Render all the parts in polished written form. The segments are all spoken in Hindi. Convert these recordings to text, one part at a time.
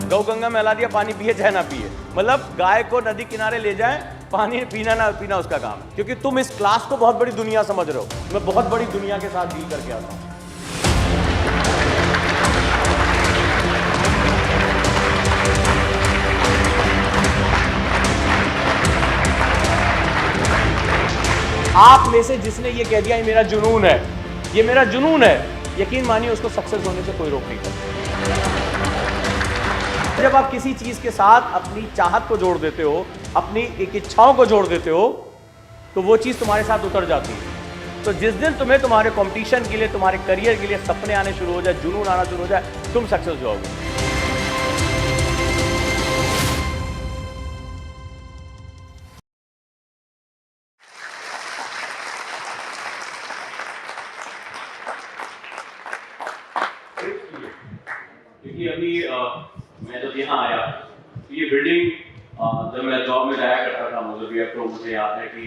गौ गंगा में हिला दिया, पानी पिए चाहे ना पिए। मतलब गाय को नदी किनारे ले जाएं, पानी पीना ना पीना उसका काम है। क्योंकि तुम इस क्लास को बहुत बड़ी दुनिया समझ रहे हो, मैं बहुत बड़ी दुनिया के साथ डील करके आता हूं। आप में से जिसने ये कह दिया ये मेरा जुनून है, ये मेरा जुनून है, यकीन मानिए उसको सक्सेस होने से कोई रोक नहीं सकता। जब आप किसी चीज के साथ अपनी चाहत को जोड़ देते हो, अपनी एक इच्छाओं को जोड़ देते हो, तो वो चीज तुम्हारे साथ उतर जाती है। तो जिस दिन तुम्हें तुम्हारे कंपटीशन के लिए, तुम्हारे करियर के लिए सपने आने शुरू हो जाए, जुनून आना शुरू हो जाए, तुम सक्सेस हो जाओगे। क्योंकि अभी मैं जब यहाँ आया तो ये बिल्डिंग, जब मैं जॉब में जाया करता था मुझे याद है कि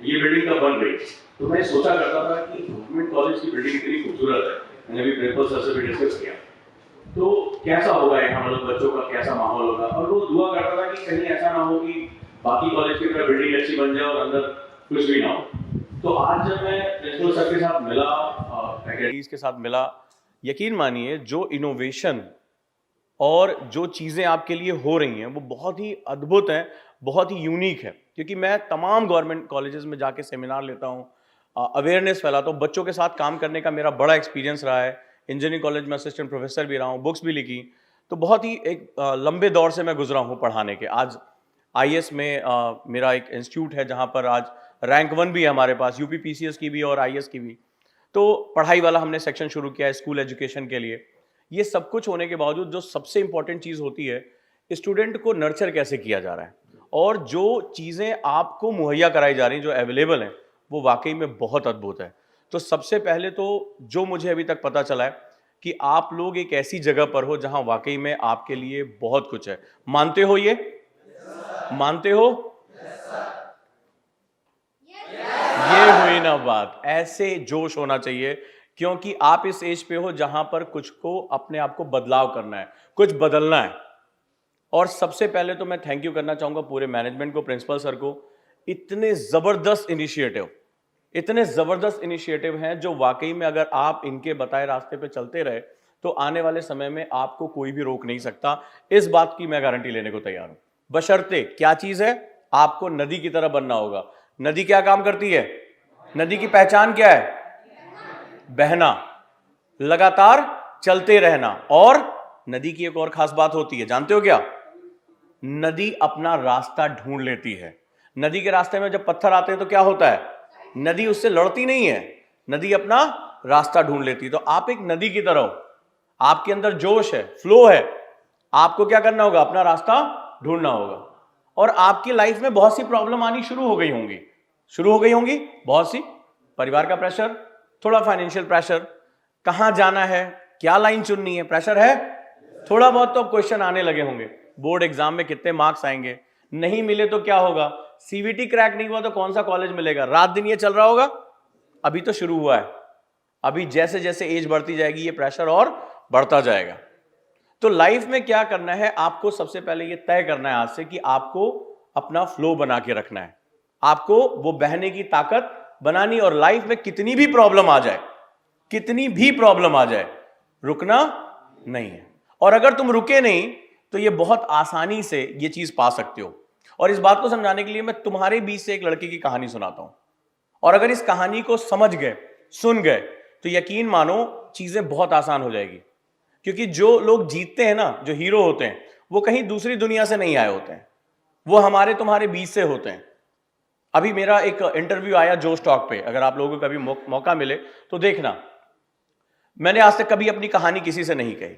ये बिल्डिंग कब बन रही, तो मैं सोचा करता था कि गवर्नमेंट कॉलेज की बिल्डिंग इतनी खूबसूरत है। मैंने भी प्रिंसिपल सर से भी डिस्कस किया, तो कैसा होगा यहाँ, मतलब बच्चों का कैसा माहौल होगा। और वो दुआ करता था कि कहीं ऐसा ना हो कि बाकी कॉलेज की तरह बिल्डिंग अच्छी बन जाए और अंदर कुछ भी ना हो। तो आज जब मैं प्रिंसिपल सर के साथ मिला, फैकल्टीज के साथ मिला, यकीन मानिए जो इनोवेशन और जो चीज़ें आपके लिए हो रही हैं वो बहुत ही अद्भुत हैं, बहुत ही यूनिक है। क्योंकि मैं तमाम गवर्नमेंट कॉलेजेस में जाके सेमिनार लेता हूँ, अवेयरनेस फैलाता हूँ, बच्चों के साथ काम करने का मेरा बड़ा एक्सपीरियंस रहा है। इंजीनियरिंग कॉलेज में असिस्टेंट प्रोफेसर भी रहा हूँ, बुक्स भी लिखी, तो बहुत ही एक लंबे दौर से मैं गुजरा हूँ पढ़ाने के। आज आईएएस में मेरा एक इंस्टीट्यूट है जहाँ पर आज रैंक 1 भी है हमारे पास, यूपी पीसीएस की भी और आईएएस की भी। तो पढ़ाई वाला हमने सेक्शन शुरू किया है स्कूल एजुकेशन के लिए। ये सब कुछ होने के बावजूद जो सबसे इंपॉर्टेंट चीज़ होती है, स्टूडेंट को नर्चर कैसे किया जा रहा है, और जो चीज़ें आपको मुहैया कराई जा रही हैं, जो अवेलेबल हैं, वो वाकई में बहुत अद्भुत है। तो सबसे पहले तो जो मुझे अभी तक पता चला है कि आप लोग एक ऐसी जगह पर हो जहां वाकई में आपके लिए बहुत कुछ है। मानते हो ये? मानते हो? ये हुई ना बात। ऐसे जोश होना चाहिए, क्योंकि आप इस एज पे हो जहां पर कुछ को अपने आप को बदलाव करना है, कुछ बदलना है। और सबसे पहले तो मैं थैंक यू करना चाहूंगा पूरे मैनेजमेंट को, प्रिंसिपल सर को। इतने जबरदस्त इनिशिएटिव हैं जो वाकई में अगर आप इनके बताए रास्ते पे चलते रहे तो आने वाले समय में आपको कोई भी रोक नहीं सकता। इस बात की मैं गारंटी लेने को तैयार हूं। बशर्ते क्या चीज है, आपको नदी की तरह बनना होगा। नदी क्या काम करती है? नदी की पहचान क्या है? बहना, लगातार चलते रहना। और नदी की एक और खास बात होती है, जानते हो क्या? नदी अपना रास्ता ढूंढ लेती है। नदी के रास्ते में जब पत्थर आते हैं तो क्या होता है? नदी उससे लड़ती नहीं है, नदी अपना रास्ता ढूंढ लेती है। तो आप एक नदी की तरह हो, आपके अंदर जोश है, फ्लो है, आपको क्या करना होगा? अपना रास्ता ढूंढना होगा। और आपकी लाइफ में बहुत सी प्रॉब्लम आनी शुरू हो गई होंगी बहुत सी। परिवार का प्रेशर, थोड़ा फाइनेंशियल प्रेशर, कहां जाना है, क्या लाइन चुननी है, प्रेशर है थोड़ा बहुत। तो क्वेश्चन आने लगे होंगे, बोर्ड एग्जाम में कितने मार्क्स आएंगे, नहीं मिले तो क्या होगा, सीवीटी क्रैक नहीं हुआ तो कौन सा कॉलेज मिलेगा, रात दिन ये चल रहा होगा। अभी तो शुरू हुआ है, अभी जैसे जैसे एज बढ़ती जाएगी ये प्रेशर और बढ़ता जाएगा। तो लाइफ में क्या करना है, आपको सबसे पहले ये तय करना है आज से कि आपको अपना फ्लो बना के रखना है, आपको वो बहने की ताकत बनानी। और लाइफ में कितनी भी प्रॉब्लम आ जाए, रुकना नहीं है। और अगर तुम रुके नहीं तो ये बहुत आसानी से ये चीज पा सकते हो। और इस बात को समझाने के लिए मैं तुम्हारे बीच से एक लड़के की कहानी सुनाता हूं, और अगर इस कहानी को समझ गए, सुन गए, तो यकीन मानो चीजें बहुत आसान हो जाएगी। क्योंकि जो लोग जीतते हैं ना, जो हीरो होते हैं, वो कहीं दूसरी दुनिया से नहीं आए होते हैं, वो हमारे तुम्हारे बीच से होते हैं। अभी मेरा एक इंटरव्यू आया जोश टॉक पे, अगर आप लोगों को कभी मौका मिले तो देखना। मैंने आज तक कभी अपनी कहानी किसी से नहीं कही।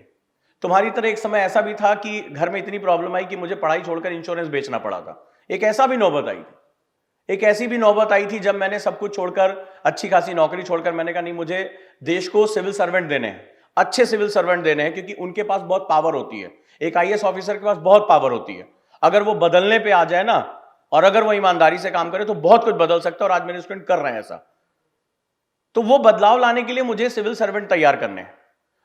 तुम्हारी तरह एक समय ऐसा भी था कि घर में इतनी प्रॉब्लम आई कि मुझे पढ़ाई छोड़कर इंश्योरेंस बेचना पड़ा था। एक ऐसी भी नौबत आई थी जब मैंने सब कुछ छोड़कर, अच्छी खासी नौकरी छोड़कर, मैंने कहा नहीं, मुझे देश को सिविल सर्वेंट देने हैं, अच्छे सिविल सर्वेंट देने हैं, क्योंकि उनके पास बहुत पावर होती है। एक आईएएस ऑफिसर के पास बहुत पावर होती है, अगर वो बदलने पे आ जाए ना, और अगर वो ईमानदारी से काम करे तो बहुत कुछ बदल सकता है। और आज मेरे स्टूडेंट कर रहे हैं ऐसा। तो वो बदलाव लाने के लिए मुझे सिविल सर्वेंट तैयार करने हैं।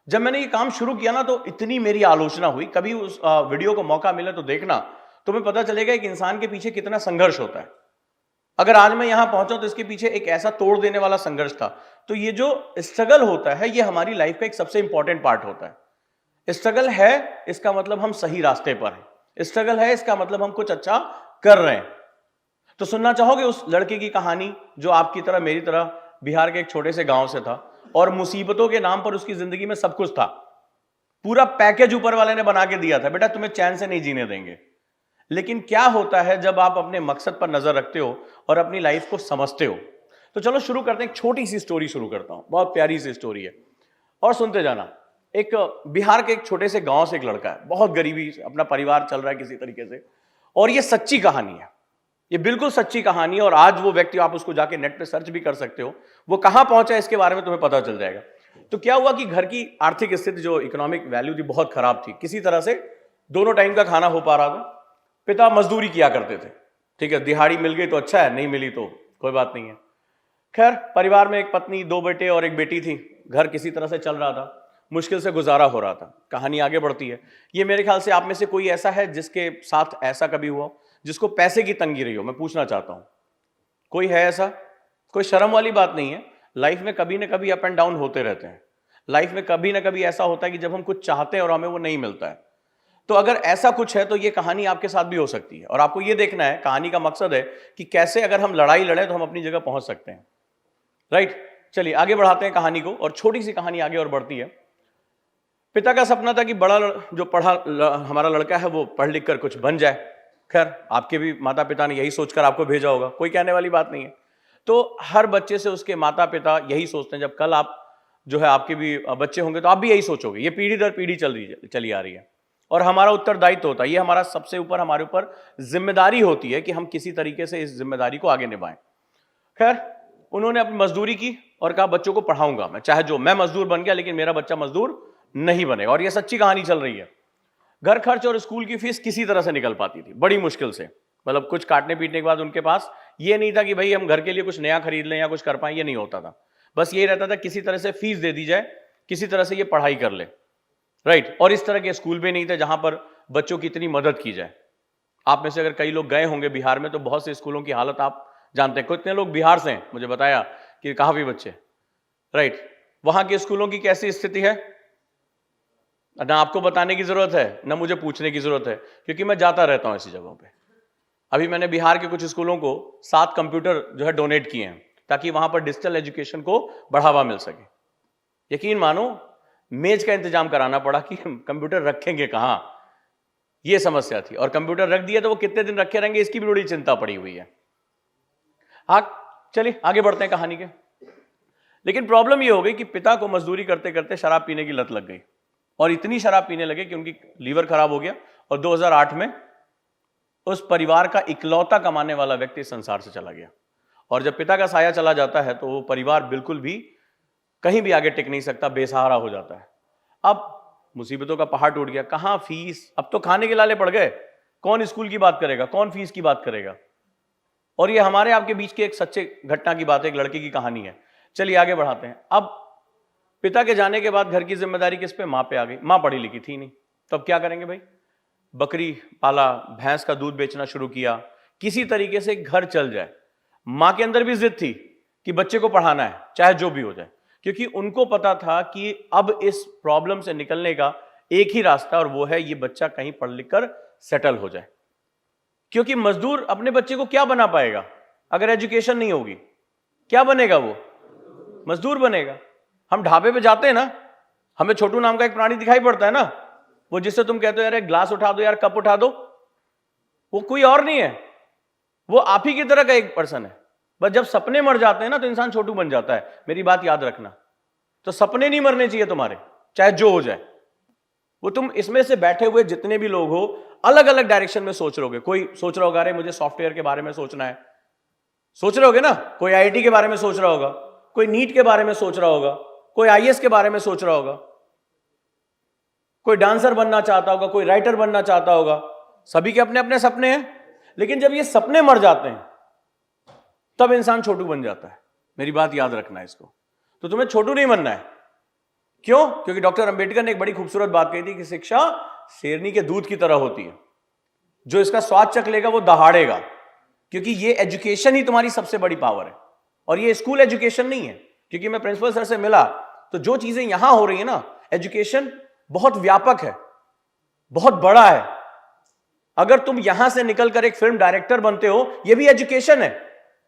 जब मैंने ये काम शुरू किया ना तो इतनी मेरी आलोचना हुई। कभी उस वीडियो को मौका मिले तो देखना, तुम्हें पता चलेगा एक इंसान के पीछे कितना संघर्ष होता है। अगर आज मैं यहां पहुंचा तो इसके पीछे एक ऐसा तोड़ देने वाला संघर्ष था। तो ये जो स्ट्रगल होता है ये हमारी लाइफ का एक सबसे इंपॉर्टेंट पार्ट होता है। स्ट्रगल है इसका मतलब हम सही रास्ते पर हैं, स्ट्रगल है इसका मतलब हम कुछ अच्छा कर रहे हैं। तो सुनना चाहोगे उस लड़के की कहानी जो आपकी तरह मेरी तरह बिहार के एक छोटे से गांव से था और मुसीबतों के नाम पर उसकी जिंदगी में सब कुछ था, पूरा पैकेज ऊपर वाले ने बना के दिया था, बेटा तुम्हें चैन से नहीं जीने देंगे। लेकिन क्या होता है जब आप अपने मकसद पर नजर रखते हो और अपनी लाइफ को समझते हो। तो चलो शुरू करते हैं, एक छोटी सी स्टोरी शुरू करता हूं, बहुत प्यारी सी स्टोरी है और सुनते जाना। एक बिहार के एक छोटे से गांव से एक लड़का है, बहुत गरीबी से अपना परिवार चल रहा है किसी तरीके से, और ये सच्ची कहानी है, ये बिल्कुल सच्ची कहानी है। और आज वो व्यक्ति, आप उसको जाके नेट पे सर्च भी कर सकते हो, वो कहां पहुंचा है इसके बारे में तुम्हें पता चल जाएगा। तो क्या हुआ कि घर की आर्थिक स्थिति, जो इकोनॉमिक वैल्यू थी, बहुत खराब थी। किसी तरह से दोनों टाइम का खाना हो पा रहा था। पिता मजदूरी किया करते थे, ठीक है, दिहाड़ी मिल गई तो अच्छा है, नहीं मिली तो कोई बात नहीं है। खैर, परिवार में एक पत्नी, 2 बेटे और एक बेटी थी। घर किसी तरह से चल रहा था, मुश्किल से गुजारा हो रहा था। कहानी आगे बढ़ती है। ये मेरे ख्याल से आप में से कोई ऐसा है जिसके साथ ऐसा कभी हुआ, जिसको पैसे की तंगी रही हो? मैं पूछना चाहता हूं, कोई है ऐसा? कोई शर्म वाली बात नहीं है। लाइफ में कभी ना कभी अप एंड डाउन होते रहते हैं। लाइफ में कभी ना कभी ऐसा होता है कि जब हम कुछ चाहते हैं और हमें वो नहीं मिलता है। तो अगर ऐसा कुछ है तो ये कहानी आपके साथ भी हो सकती है। और आपको ये देखना है, कहानी का मकसद है कि कैसे अगर हम लड़ाई लड़े तो हम अपनी जगह पहुंच सकते हैं। राइट, चलिए आगे बढ़ाते हैं कहानी को। और छोटी सी कहानी आगे और बढ़ती है। पिता का सपना था कि बड़ा जो हमारा लड़का है वो पढ़ लिख कर कुछ बन जाए। खैर, आपके भी माता पिता ने यही सोचकर आपको भेजा होगा, कोई कहने वाली बात नहीं है। तो हर बच्चे से उसके माता पिता यही सोचते हैं, जब कल आप जो है आपके भी बच्चे होंगे तो आप भी यही सोचोगे। ये पीढ़ी दर पीढ़ी चली आ रही है और हमारा उत्तरदायित्व होता है, ये हमारा सबसे ऊपर, हमारे ऊपर जिम्मेदारी होती है कि हम किसी तरीके से इस जिम्मेदारी को आगे निभाएं। खैर, उन्होंने अपनी मजदूरी की और कहा बच्चों को पढ़ाऊंगा मैं, चाहे जो, मैं मजदूर बन गया लेकिन मेरा बच्चा मजदूर नहीं बनेगा। और ये सच्ची कहानी चल रही है। घर खर्च और स्कूल की फीस किसी तरह से निकल पाती थी, बड़ी मुश्किल से। मतलब कुछ काटने पीटने के बाद उनके पास ये नहीं था कि भाई हम घर के लिए कुछ नया खरीद लें या कुछ कर पाएं, ये नहीं होता था। बस ये रहता था किसी तरह से फीस दे दी जाए, किसी तरह से ये पढ़ाई कर ले। राइट, और इस तरह के स्कूल भी नहीं थे जहां पर बच्चों की इतनी मदद की जाए। आप में से अगर कई लोग गए होंगे बिहार में तो बहुत से स्कूलों की हालत आप जानते हैं। कितने लोग बिहार से हैं, मुझे बताया कि काफी बच्चे। राइट, वहां के स्कूलों की कैसी स्थिति है ना आपको बताने की जरूरत है ना मुझे पूछने की जरूरत है, क्योंकि मैं जाता रहता हूं ऐसी जगहों पे। अभी मैंने बिहार के कुछ स्कूलों को 7 कंप्यूटर जो है डोनेट किए हैं ताकि वहां पर डिजिटल एजुकेशन को बढ़ावा मिल सके। यकीन मानो, मेज का इंतजाम कराना पड़ा कि कंप्यूटर रखेंगे कहां, यह समस्या थी। और कंप्यूटर रख दिया तो वो कितने दिन रखे रहेंगे इसकी भी बड़ी चिंता पड़ी हुई है। चलिए आगे बढ़ते हैं कहानी के। लेकिन प्रॉब्लम यह हो गई कि पिता को मजदूरी करते करते शराब पीने की लत लग गई और इतनी शराब पीने लगे कि उनकी लीवर खराब हो गया और 2008 में उस परिवार का इकलौता कमाने वाला व्यक्ति संसार से चला गया। और जब पिता का साया चला जाता है तो वो परिवार बिल्कुल भी कहीं भी आगे टिक नहीं सकता, बेसहारा हो जाता है। अब मुसीबतों का पहाड़ टूट गया, कहां फीस, अब तो खाने के लाले पड़ गए, कौन स्कूल की बात करेगा, कौन फीस की बात करेगा। और ये हमारे आपके बीच के एक सच्चे घटना की बात है, एक लड़के की कहानी है। चलिए आगे बढ़ाते हैं। अब पिता के जाने के बाद घर की जिम्मेदारी किस पे? मां पे आ गई। मां पढ़ी लिखी थी नहीं, तो अब क्या करेंगे भाई? बकरी पाला, भैंस का दूध बेचना शुरू किया, किसी तरीके से घर चल जाए। मां के अंदर भी जिद थी कि बच्चे को पढ़ाना है चाहे जो भी हो जाए, क्योंकि उनको पता था कि अब इस प्रॉब्लम से निकलने का एक ही रास्ता, और वो है ये बच्चा कहीं पढ़ लिख कर सेटल हो जाए। क्योंकि मजदूर अपने बच्चे को क्या बना पाएगा अगर एजुकेशन नहीं होगी? क्या बनेगा वो? मजदूर बनेगा। हम ढाबे पे जाते हैं ना, हमें छोटू नाम का एक प्राणी दिखाई पड़ता है ना, वो जिससे तुम कहते हो यार एक ग्लास उठा दो, यार कप उठा दो, वो कोई और नहीं है, वो आप ही की तरह का एक पर्सन है। बस जब सपने मर जाते हैं ना तो इंसान छोटू बन जाता है। मेरी बात याद रखना, तो सपने नहीं मरने चाहिए तुम्हारे, चाहे जो हो जाए। वो तुम इसमें से बैठे हुए जितने भी लोग हो अलग अलग डायरेक्शन में सोच रहोगे। कोई सोच रहा होगा अरे मुझे सॉफ्टवेयर के बारे में सोचना है, सोच रहे होगे ना। कोई आईटी के बारे में सोच रहा होगा, कोई नीट के बारे में सोच रहा होगा, कोई आईएएस के बारे में सोच रहा होगा, कोई डांसर बनना चाहता होगा, कोई राइटर बनना चाहता होगा। सभी के अपने अपने सपने हैं, लेकिन जब ये सपने मर जाते हैं तब इंसान छोटू बन जाता है। मेरी बात याद रखना है इसको। तो तुम्हें छोटू नहीं बनना है, क्यों? क्योंकि डॉक्टर अंबेडकर ने एक बड़ी खूबसूरत बात कही थी कि शिक्षा शेरनी के दूध की तरह होती है, जो इसका स्वाद चख लेगा वो दहाड़ेगा, क्योंकि ये एजुकेशन ही तुम्हारी सबसे बड़ी पावर है। और ये स्कूल एजुकेशन नहीं है, क्योंकि मैं प्रिंसिपल सर से मिला तो जो चीजें यहां हो रही है ना, एजुकेशन बहुत व्यापक है, बहुत बड़ा है। अगर तुम यहां से निकलकर एक फिल्म डायरेक्टर बनते हो, ये भी एजुकेशन है।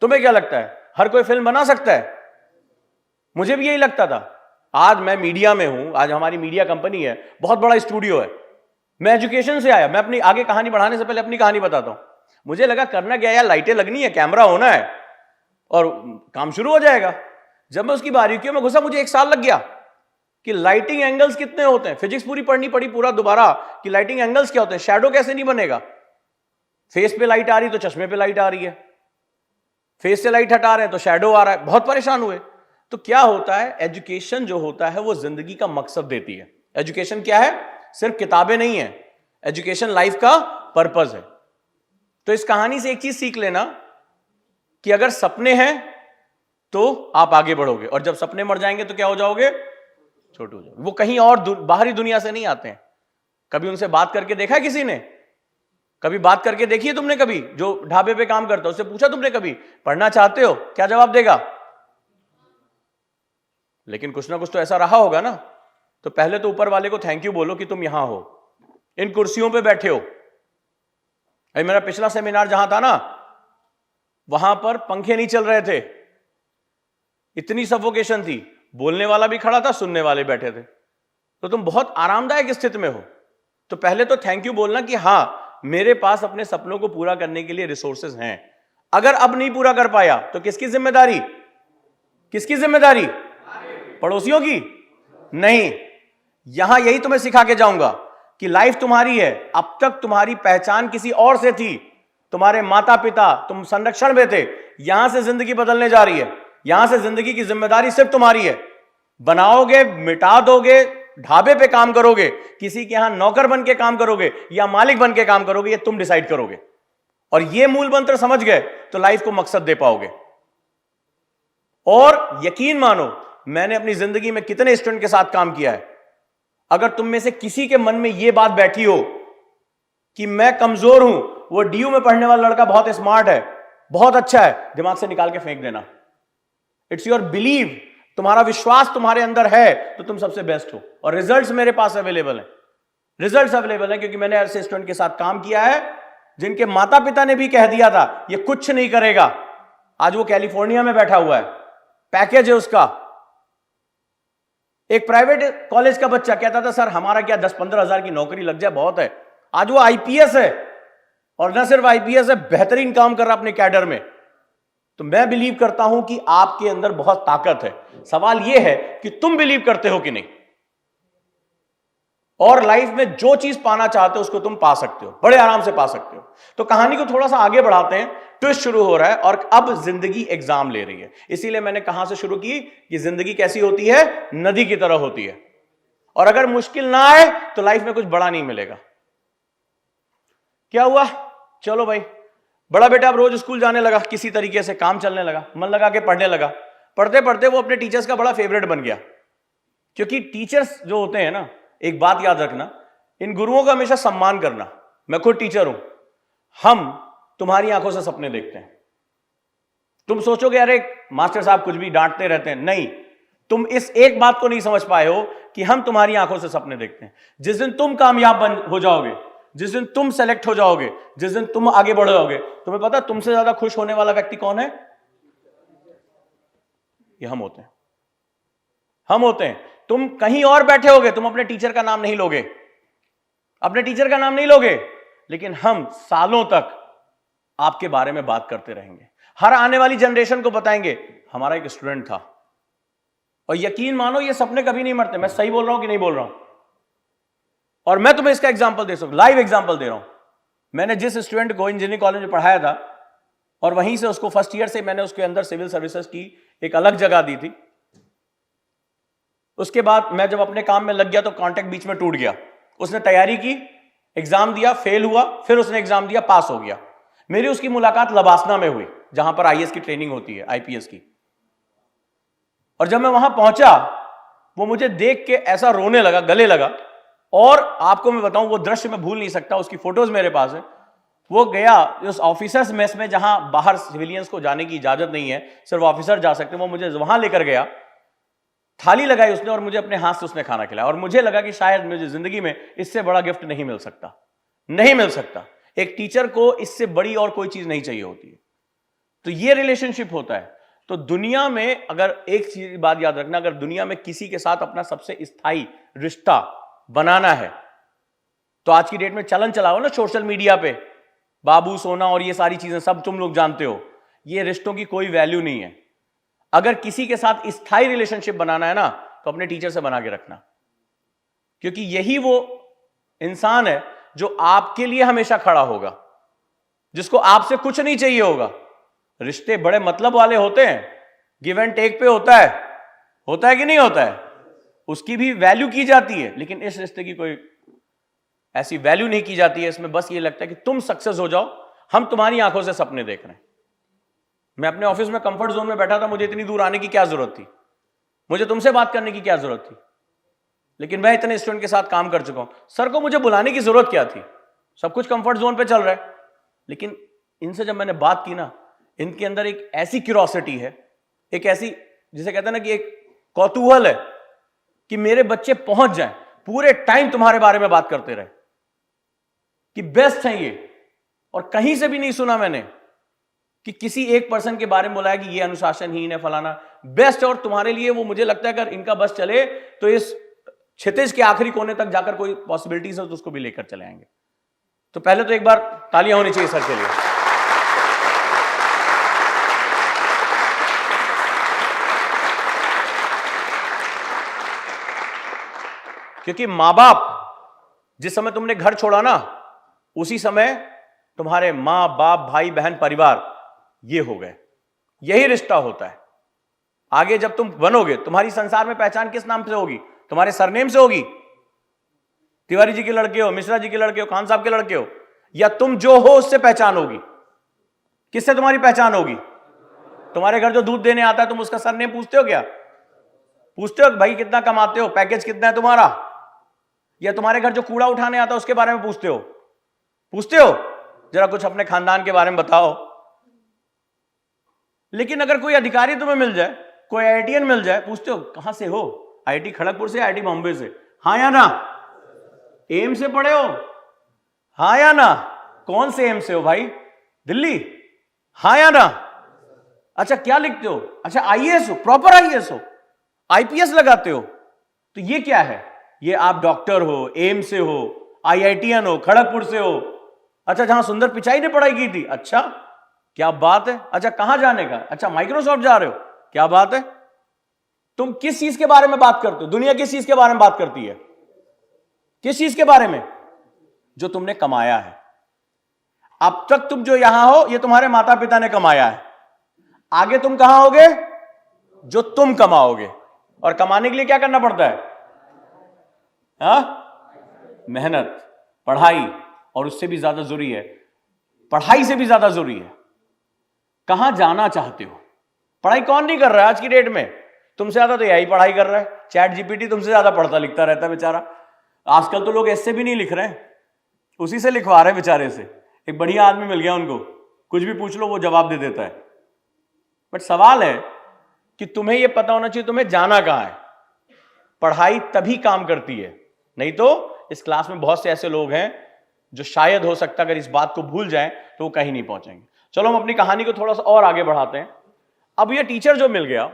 तुम्हें क्या लगता है हर कोई फिल्म बना सकता है? मुझे भी यही लगता था। आज मैं मीडिया में हूं, आज हमारी मीडिया कंपनी है, बहुत बड़ा स्टूडियो है। मैं एजुकेशन से आया। मैं अपनी आगे कहानी बढ़ाने से पहले अपनी कहानी बताता हूं। मुझे लगा करना क्या यार, लाइटें लगनी है, कैमरा होना है और काम शुरू हो जाएगा। जब मैं उसकी बारीकियों में घुसा, मुझे 1 साल लग गया कि लाइटिंग एंगल्स कितने होते हैं। फिजिक्स पूरी पढ़नी पड़ी पूरा दोबारा कि लाइटिंग एंगल्स क्या होते हैं, शैडो कैसे नहीं बनेगा। फेस पे लाइट आ रही तो चश्मे पे लाइट आ रही है, फेस से लाइट हटा रहे हैं तो शैडो आ रहा है। बहुत परेशान हुए। तो क्या होता है, एजुकेशन जो होता है वो जिंदगी का मकसद देती है। एजुकेशन क्या है? सिर्फ किताबें नहीं है, एजुकेशन लाइफ का पर्पस है। तो इस कहानी से एक चीज सीख लेना कि अगर सपने हैं तो आप आगे बढ़ोगे, और जब सपने मर जाएंगे तो क्या हो जाओगे? छोटे हो जाओगे। वो कहीं और बाहरी दुनिया से नहीं आते हैं। कभी उनसे बात करके देखा है किसी ने? कभी बात करके देखी है तुमने? कभी जो ढाबे पे काम करता है उससे पूछा तुमने कभी पढ़ना चाहते हो? क्या जवाब देगा? लेकिन कुछ ना कुछ तो ऐसा रहा होगा ना। तो पहले तो ऊपर वाले को थैंक यू बोलो कि तुम यहां हो, इन कुर्सियों पे बैठे हो। अरे मेरा पिछला सेमिनार जहां था ना, वहां पर पंखे नहीं चल रहे थे, इतनी सफोकेशन थी। बोलने वाला भी खड़ा था, सुनने वाले बैठे थे। तो तुम बहुत आरामदायक स्थिति में हो। तो पहले तो थैंक यू बोलना कि हां, मेरे पास अपने सपनों को पूरा करने के लिए रिसोर्सेज हैं। अगर अब नहीं पूरा कर पाया तो किसकी जिम्मेदारी? किसकी जिम्मेदारी? पड़ोसियों की? नहीं। यहां यही तुम्हें सिखा के जाऊंगा कि लाइफ तुम्हारी है। अब तक तुम्हारी पहचान किसी और से थी, तुम्हारे माता पिता, तुम संरक्षण में थे। यहां से जिंदगी बदलने जा रही है। यहां से जिंदगी की जिम्मेदारी सिर्फ तुम्हारी है। बनाओगे, मिटा दोगे, ढाबे पे काम करोगे, किसी के यहां नौकर बन के काम करोगे या मालिक बन के काम करोगे, ये तुम डिसाइड करोगे। और ये मूल मंत्र समझ गए तो लाइफ को मकसद दे पाओगे। और यकीन मानो, मैंने अपनी जिंदगी में कितने स्टूडेंट के साथ काम किया है। अगर तुम में से किसी के मन में यह बात बैठी हो कि मैं कमजोर हूं, वो डीयू में पढ़ने वाला लड़का बहुत स्मार्ट है, बहुत अच्छा है, दिमाग से निकाल के फेंक देना। इट्स योर बिलीव, तुम्हारा विश्वास तुम्हारे अंदर है तो तुम सबसे बेस्ट हो। और रिजल्ट्स मेरे पास अवेलेबल है, रिजल्ट्स अवेलेबल है, क्योंकि मैंने ऐसे स्टूडेंट के साथ काम किया है जिनके माता पिता ने भी कह दिया था ये कुछ नहीं करेगा। आज वो कैलिफोर्निया में बैठा हुआ है, पैकेज है उसका। एक प्राइवेट कॉलेज का बच्चा कहता था सर हमारा क्या 10-15 हजार की नौकरी लग जाए बहुत है। आज वो आईपीएस है, और न सिर्फ आईपीएस है, बेहतरीन काम कर रहा अपने कैडर में। तो मैं बिलीव करता हूं कि आपके अंदर बहुत ताकत है। सवाल यह है कि तुम बिलीव करते हो कि नहीं। और लाइफ में जो चीज पाना चाहते हो उसको तुम पा सकते हो, बड़े आराम से पा सकते हो। तो कहानी को थोड़ा सा आगे बढ़ाते हैं। ट्विस्ट शुरू हो रहा है और अब जिंदगी एग्जाम ले रही है। इसीलिए मैंने कहां से शुरू की कि जिंदगी कैसी होती है? नदी की तरह होती है। और अगर मुश्किल ना आए तो लाइफ में कुछ बड़ा नहीं मिलेगा। क्या हुआ? चलो भाई, बड़ा बेटा अब रोज स्कूल जाने लगा, किसी तरीके से काम चलने लगा, मन लगा के पढ़ने लगा। पढ़ते पढ़ते वो अपने टीचर्स का बड़ा फेवरेट बन गया। क्योंकि टीचर्स जो होते हैं ना, एक बात याद रखना, इन गुरुओं का हमेशा सम्मान करना। मैं खुद टीचर हूं। हम तुम्हारी आंखों से सपने देखते हैं। तुम सोचोगे अरे मास्टर साहब कुछ भी डांटते रहते हैं। नहीं, तुम इस एक बात को नहीं समझ पाए हो कि हम तुम्हारी आंखों से सपने देखते हैं। जिस दिन तुम कामयाब हो जाओगे, जिस दिन तुम सेलेक्ट हो जाओगे, जिस दिन तुम आगे बढ़ जाओगे, तुम्हें पता तुमसे ज्यादा खुश होने वाला व्यक्ति कौन है? ये हम होते हैं। हम होते हैं। तुम कहीं और बैठे होगे, तुम अपने टीचर का नाम नहीं लोगे, अपने टीचर का नाम नहीं लोगे, लेकिन हम सालों तक आपके बारे में बात करते रहेंगे। हर आने वाली जनरेशन को बताएंगे हमारा एक स्टूडेंट था। और यकीन मानो ये सपने कभी नहीं मरते। मैं सही बोल रहा हूं कि नहीं बोल रहा हूं? और मैं तुम्हें इसका एग्जांपल दे सकूं, लाइव एग्जांपल दे रहा हूं। मैंने जिस स्टूडेंट को इंजीनियरिंग कॉलेज में पढ़ाया था, और वहीं से उसको फर्स्ट ईयर से मैंने उसके अंदर सिविल सर्विसेज की एक अलग जगह दी थी। उसके बाद मैं जब अपने काम में लग गया तो कांटेक्ट बीच में टूट गया। उसने तैयारी की, एग्जाम दिया, फेल हुआ, फिर उसने एग्जाम दिया, पास हो गया। मेरी उसकी मुलाकात लबासना में हुई, जहां पर आईएएस की ट्रेनिंग होती है, आईपीएस की। और जब मैं वहां पहुंचा, वो मुझे देख के ऐसा रोने लगा, गले लगा। और आपको मैं बताऊं, वो दृश्य मैं भूल नहीं सकता, उसकी फोटोज मेरे पास है। वो गया उस ऑफिसर्स मेस में जहां बाहर सिविलियंस को जाने की इजाजत नहीं है, सिर्फ ऑफिसर जा सकते हैं, वो मुझे वहां लेकर गया। थाली लगाई उसने और मुझे अपने हाथ से उसने खाना खिलाया। और मुझे लगा कि शायद मुझे जिंदगी में इससे बड़ा गिफ्ट नहीं मिल सकता, नहीं मिल सकता। एक टीचर को इससे बड़ी और कोई चीज नहीं चाहिए होती है। तो ये रिलेशनशिप होता है। तो दुनिया में अगर एक चीज बात याद रखना, अगर दुनिया में किसी के साथ अपना सबसे स्थायी रिश्ता बनाना है तो आज की डेट में चलन चला हो ना सोशल मीडिया पे, बाबू सोना और ये सारी चीजें सब तुम लोग जानते हो, ये रिश्तों की कोई वैल्यू नहीं है। अगर किसी के साथ स्थायी रिलेशनशिप बनाना है ना तो अपने टीचर से बना के रखना, क्योंकि यही वो इंसान है जो आपके लिए हमेशा खड़ा होगा, जिसको आपसे कुछ नहीं चाहिए होगा। रिश्ते बड़े मतलब वाले होते हैं, गिव एंड टेक पे होता है कि नहीं होता है, उसकी भी वैल्यू की जाती है। लेकिन इस रिश्ते की कोई ऐसी वैल्यू नहीं की जाती है। इसमें बस ये लगता है कि तुम सक्सेस हो जाओ, हम तुम्हारी आंखों से सपने देख रहे हैं। मैं अपने ऑफिस में कंफर्ट जोन में बैठा था, मुझे इतनी दूर आने की क्या जरूरत थी, मुझे तुमसे बात करने की क्या जरूरत थी। लेकिन मैं इतने स्टूडेंट के साथ काम कर चुका हूं, सर को मुझे बुलाने की जरूरत क्या थी, सब कुछ कंफर्ट जोन पे चल रहा है। लेकिन इनसे जब मैंने बात की ना, इनके अंदर एक ऐसी क्यूरोसिटी है, एक ऐसी जिसे कहते हैं ना कि एक कौतूहल है कि मेरे बच्चे पहुंच जाएं, पूरे टाइम तुम्हारे बारे में बात करते रहे कि बेस्ट है ये। और कहीं से भी नहीं सुना मैंने कि किसी एक पर्सन के बारे में बोला है कि ये अनुशासनहीन है, फलाना। बेस्ट है। और तुम्हारे लिए वो, मुझे लगता है अगर इनका बस चले तो इस क्षितिज के आखिरी कोने तक जाकर कोई पॉसिबिलिटीज हो तो उसको भी लेकर चले आएंगे। तो पहले तो एक बार तालियां होनी चाहिए सर के लिए। क्योंकि मां बाप जिस समय तुमने घर छोड़ा ना, उसी समय तुम्हारे मां बाप भाई बहन परिवार ये हो गए। यही रिश्ता होता है। आगे जब तुम बनोगे, तुम्हारी संसार में पहचान किस नाम से होगी? तुम्हारे सरनेम से होगी। तिवारी जी के लड़के हो, मिश्रा जी के लड़के हो, खान साहब के लड़के हो, या तुम जो हो उससे पहचान होगी। किससे तुम्हारी पहचान होगी? तुम्हारे घर जो दूध देने आता है, तुम उसका सरनेम पूछते हो क्या? पूछते हो भाई कितना कमाते हो, पैकेज कितना है तुम्हारा? या तुम्हारे घर जो कूड़ा उठाने आता है उसके बारे में पूछते हो? पूछते हो? जरा कुछ अपने खानदान के बारे में बताओ। लेकिन अगर कोई अधिकारी तुम्हें मिल जाए, कोई आईआईटीएन मिल जाए, पूछते हो कहां से हो? आईआईटी खड़गपुर से, आईआईटी बॉम्बे से, हाँ या ना? एम से पढ़े हो, हाँ या ना? कौन से एम से हो भाई? दिल्ली, हाँ या ना? अच्छा क्या लिखते हो? अच्छा आईएएस हो, प्रॉपर आईएएस हो, आईपीएस लगाते हो। तो ये क्या है? ये आप डॉक्टर हो, एम से हो, आईआईटीएन हो, खड़गपुर से हो। अच्छा जहां सुंदर पिचाई ने पढ़ाई की थी, अच्छा क्या बात है। अच्छा कहां जाने का? अच्छा माइक्रोसॉफ्ट जा रहे हो, क्या बात है। तुम किस चीज के बारे में बात करते हो? दुनिया किस चीज के बारे में बात करती है? किस चीज के बारे में? जो तुमने कमाया है। अब तक तुम जो यहां हो, ये तुम्हारे माता पिता ने कमाया है। आगे तुम कहां होगे? जो तुम कमाओगे। और कमाने के लिए क्या करना पड़ता है? मेहनत, पढ़ाई, और उससे भी ज्यादा जरूरी है, पढ़ाई से भी ज्यादा जरूरी है, कहां जाना चाहते हो। पढ़ाई कौन नहीं कर रहा है आज की डेट में? तुमसे ज्यादा तो यही पढ़ाई कर रहा है। चैट जीपीटी तुमसे ज्यादा पढ़ता लिखता रहता है बेचारा। आजकल तो लोग ऐसे भी नहीं लिख रहे हैं, उसी से लिखवा रहे हैं बेचारे से। एक बढ़िया आदमी मिल गया उनको, कुछ भी पूछ लो वो जवाब दे देता है। बट सवाल है कि तुम्हें यह पता होना चाहिए तुम्हें जाना कहां है। पढ़ाई तभी काम करती है, नहीं तो इस क्लास में बहुत से ऐसे लोग हैं जो शायद हो सकता अगर इस बात को भूल जाएं तो वो कहीं नहीं पहुंचेंगे। चलो हम अपनी कहानी को थोड़ा सा और आगे बढ़ाते हैं। अब ये टीचर जो मिल गया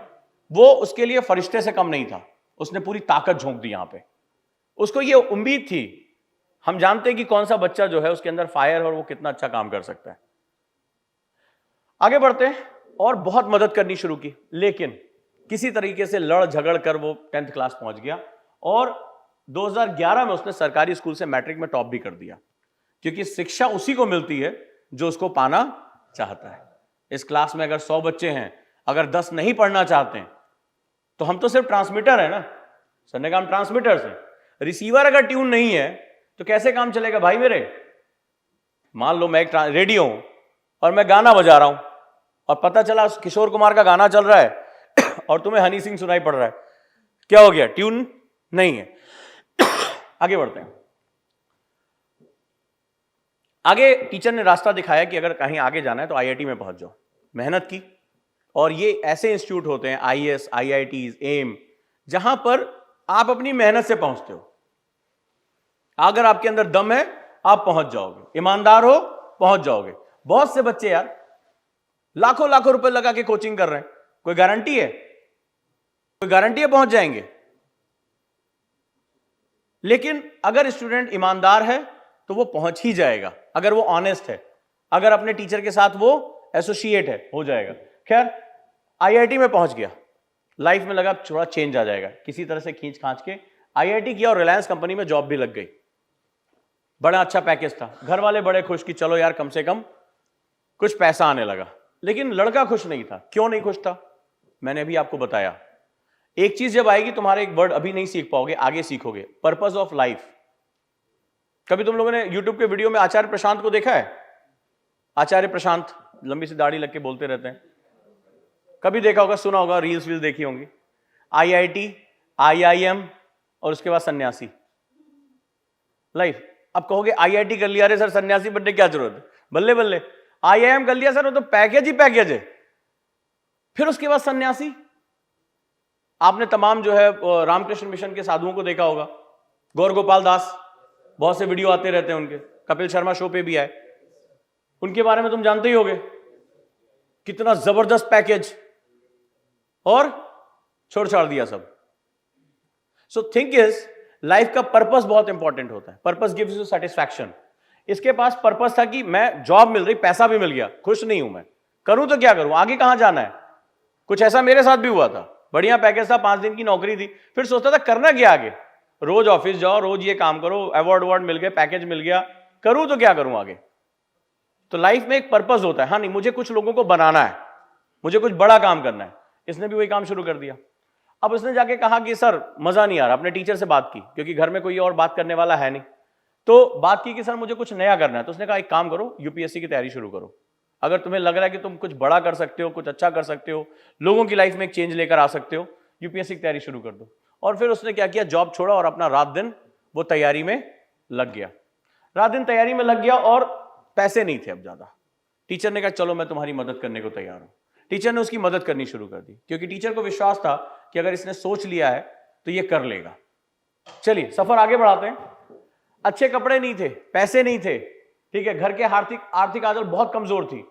वो उसके लिए फरिश्ते से कम नहीं था। उसने पूरी ताकत झोंक दी यहां पे। उसको ये उम्मीद थी, हम जानते हैं कि कौन सा बच्चा जो है उसके अंदर फायर है और वो कितना अच्छा काम कर सकता है। आगे बढ़ते हैं और बहुत मदद करनी शुरू की, लेकिन किसी तरीके से लड़ झगड़ कर वो 10th क्लास पहुंच गया और 2011 में उसने सरकारी स्कूल से मैट्रिक में टॉप भी कर दिया, क्योंकि शिक्षा उसी को मिलती है जो उसको पाना चाहता है। इस क्लास में अगर 100 बच्चे हैं, अगर 10 नहीं पढ़ना चाहते हैं तो हम तो सिर्फ ट्रांसमीटर है ना। सर ने कहा हम ट्रांसमीटर्स हैं। रिसीवर अगर ट्यून नहीं है तो कैसे काम चलेगा भाई मेरे? मान लो मैं एक रेडियो हूं और मैं गाना बजा रहा हूं और पता चला किशोर कुमार का गाना चल रहा है और तुम्हें हनी सिंह सुनाई पड़ रहा है, क्या हो गया? ट्यून नहीं है। आगे बढ़ते हैं। आगे टीचर ने रास्ता दिखाया कि अगर कहीं आगे जाना है तो आईआईटी में पहुंच जाओ। मेहनत की, और ये ऐसे इंस्टीट्यूट होते हैं आईएएस, आईआईटीज, एम, जहां पर आप अपनी मेहनत से पहुंचते हो। अगर आपके अंदर दम है आप पहुंच जाओगे, ईमानदार हो पहुंच जाओगे। बहुत से बच्चे यार लाखों लाखों रुपए लगा के कोचिंग कर रहे हैं, कोई गारंटी है? कोई गारंटी है पहुंच जाएंगे? लेकिन अगर स्टूडेंट ईमानदार है तो वो पहुंच ही जाएगा, अगर वो ऑनेस्ट है, अगर अपने टीचर के साथ वो एसोसिएट है, हो जाएगा। खैर, आईआईटी में पहुंच गया, लाइफ में लगा थोड़ा चेंज आ जाएगा, किसी तरह से खींच खांच के आईआईटी किया और रिलायंस कंपनी में जॉब भी लग गई। बड़ा अच्छा पैकेज था, घर वाले बड़े खुश कि चलो यार कम से कम कुछ पैसा आने लगा। लेकिन लड़का खुश नहीं था। क्यों नहीं खुश था? मैंने अभी आपको बताया। एक चीज जब आएगी, तुम्हारे एक वर्ड अभी नहीं सीख पाओगे, आगे सीखोगे, पर्पस ऑफ लाइफ। कभी तुम लोगों ने यूट्यूब के वीडियो में आचार्य प्रशांत को देखा है? आचार्य प्रशांत लंबी सी दाढ़ी लग के बोलते रहते हैं, कभी देखा होगा, सुना होगा, रील्स वील्स देखी होंगी। आईआईटी, आईआईएम और उसके बाद सन्यासी लाइफ। अब कहोगे आईआईटी कर लिया, अरे सर सन्यासी बनने क्या जरूरत है? बल्ले बल्ले, आईआईएम कर लिया सर, वो तो पैकेज ही पैकेज है। फिर उसके बाद सन्यासी। आपने तमाम जो है रामकृष्ण मिशन के साधुओं को देखा होगा, गौर गोपाल दास, बहुत से वीडियो आते रहते हैं उनके, कपिल शर्मा शो पे भी आए, उनके बारे में तुम जानते ही होगे, कितना जबरदस्त पैकेज, और छोड़ छाड़ दिया सब। सो थिंक इज, लाइफ का पर्पस बहुत इंपॉर्टेंट होता है। Purpose gives you satisfaction. इसके पास पर्पस था कि मैं, जॉब मिल रही, पैसा भी मिल गया, खुश नहीं हूं मैं, करूं तो क्या करूं, आगे कहां जाना है? कुछ ऐसा मेरे साथ भी हुआ था, बढ़िया पैकेज था, 5 दिन की नौकरी थी, फिर सोचता था करना क्या आगे, रोज ऑफिस जाओ, रोज ये काम करो, अवार्ड मिल गए, पैकेज मिल गया, करूं तो क्या करूं आगे? तो लाइफ में एक पर्पस होता है। हाँ नहीं, मुझे कुछ लोगों को बनाना है, मुझे कुछ बड़ा काम करना है। इसने भी वही काम शुरू कर दिया। अब उसने जाके कहा कि सर मजा नहीं आ रहा, अपने टीचर से बात की, क्योंकि घर में कोई और बात करने वाला है नहीं, तो बात की कि सर मुझे कुछ नया करना है। तो उसने कहा एक काम करो, यूपीएससी की तैयारी शुरू करो। अगर तुम्हें लग रहा है कि तुम कुछ बड़ा कर सकते हो, कुछ अच्छा कर सकते हो, लोगों की लाइफ में एक चेंज लेकर आ सकते हो, यूपीएससी की तैयारी शुरू कर दो। और फिर उसने क्या किया, जॉब छोड़ा और अपना रात दिन वो तैयारी में लग गया। रात दिन तैयारी में लग गया और पैसे नहीं थे अब ज्यादा। टीचर ने कहा चलो मैं तुम्हारी मदद करने को तैयार हूं। टीचर ने उसकी मदद करनी शुरू कर दी, क्योंकि टीचर को विश्वास था कि अगर इसने सोच लिया है तो ये कर लेगा। चलिए सफर आगे बढ़ाते हैं। अच्छे कपड़े नहीं थे, पैसे नहीं थे, ठीक है, घर के आर्थिक हालत बहुत कमजोर थी,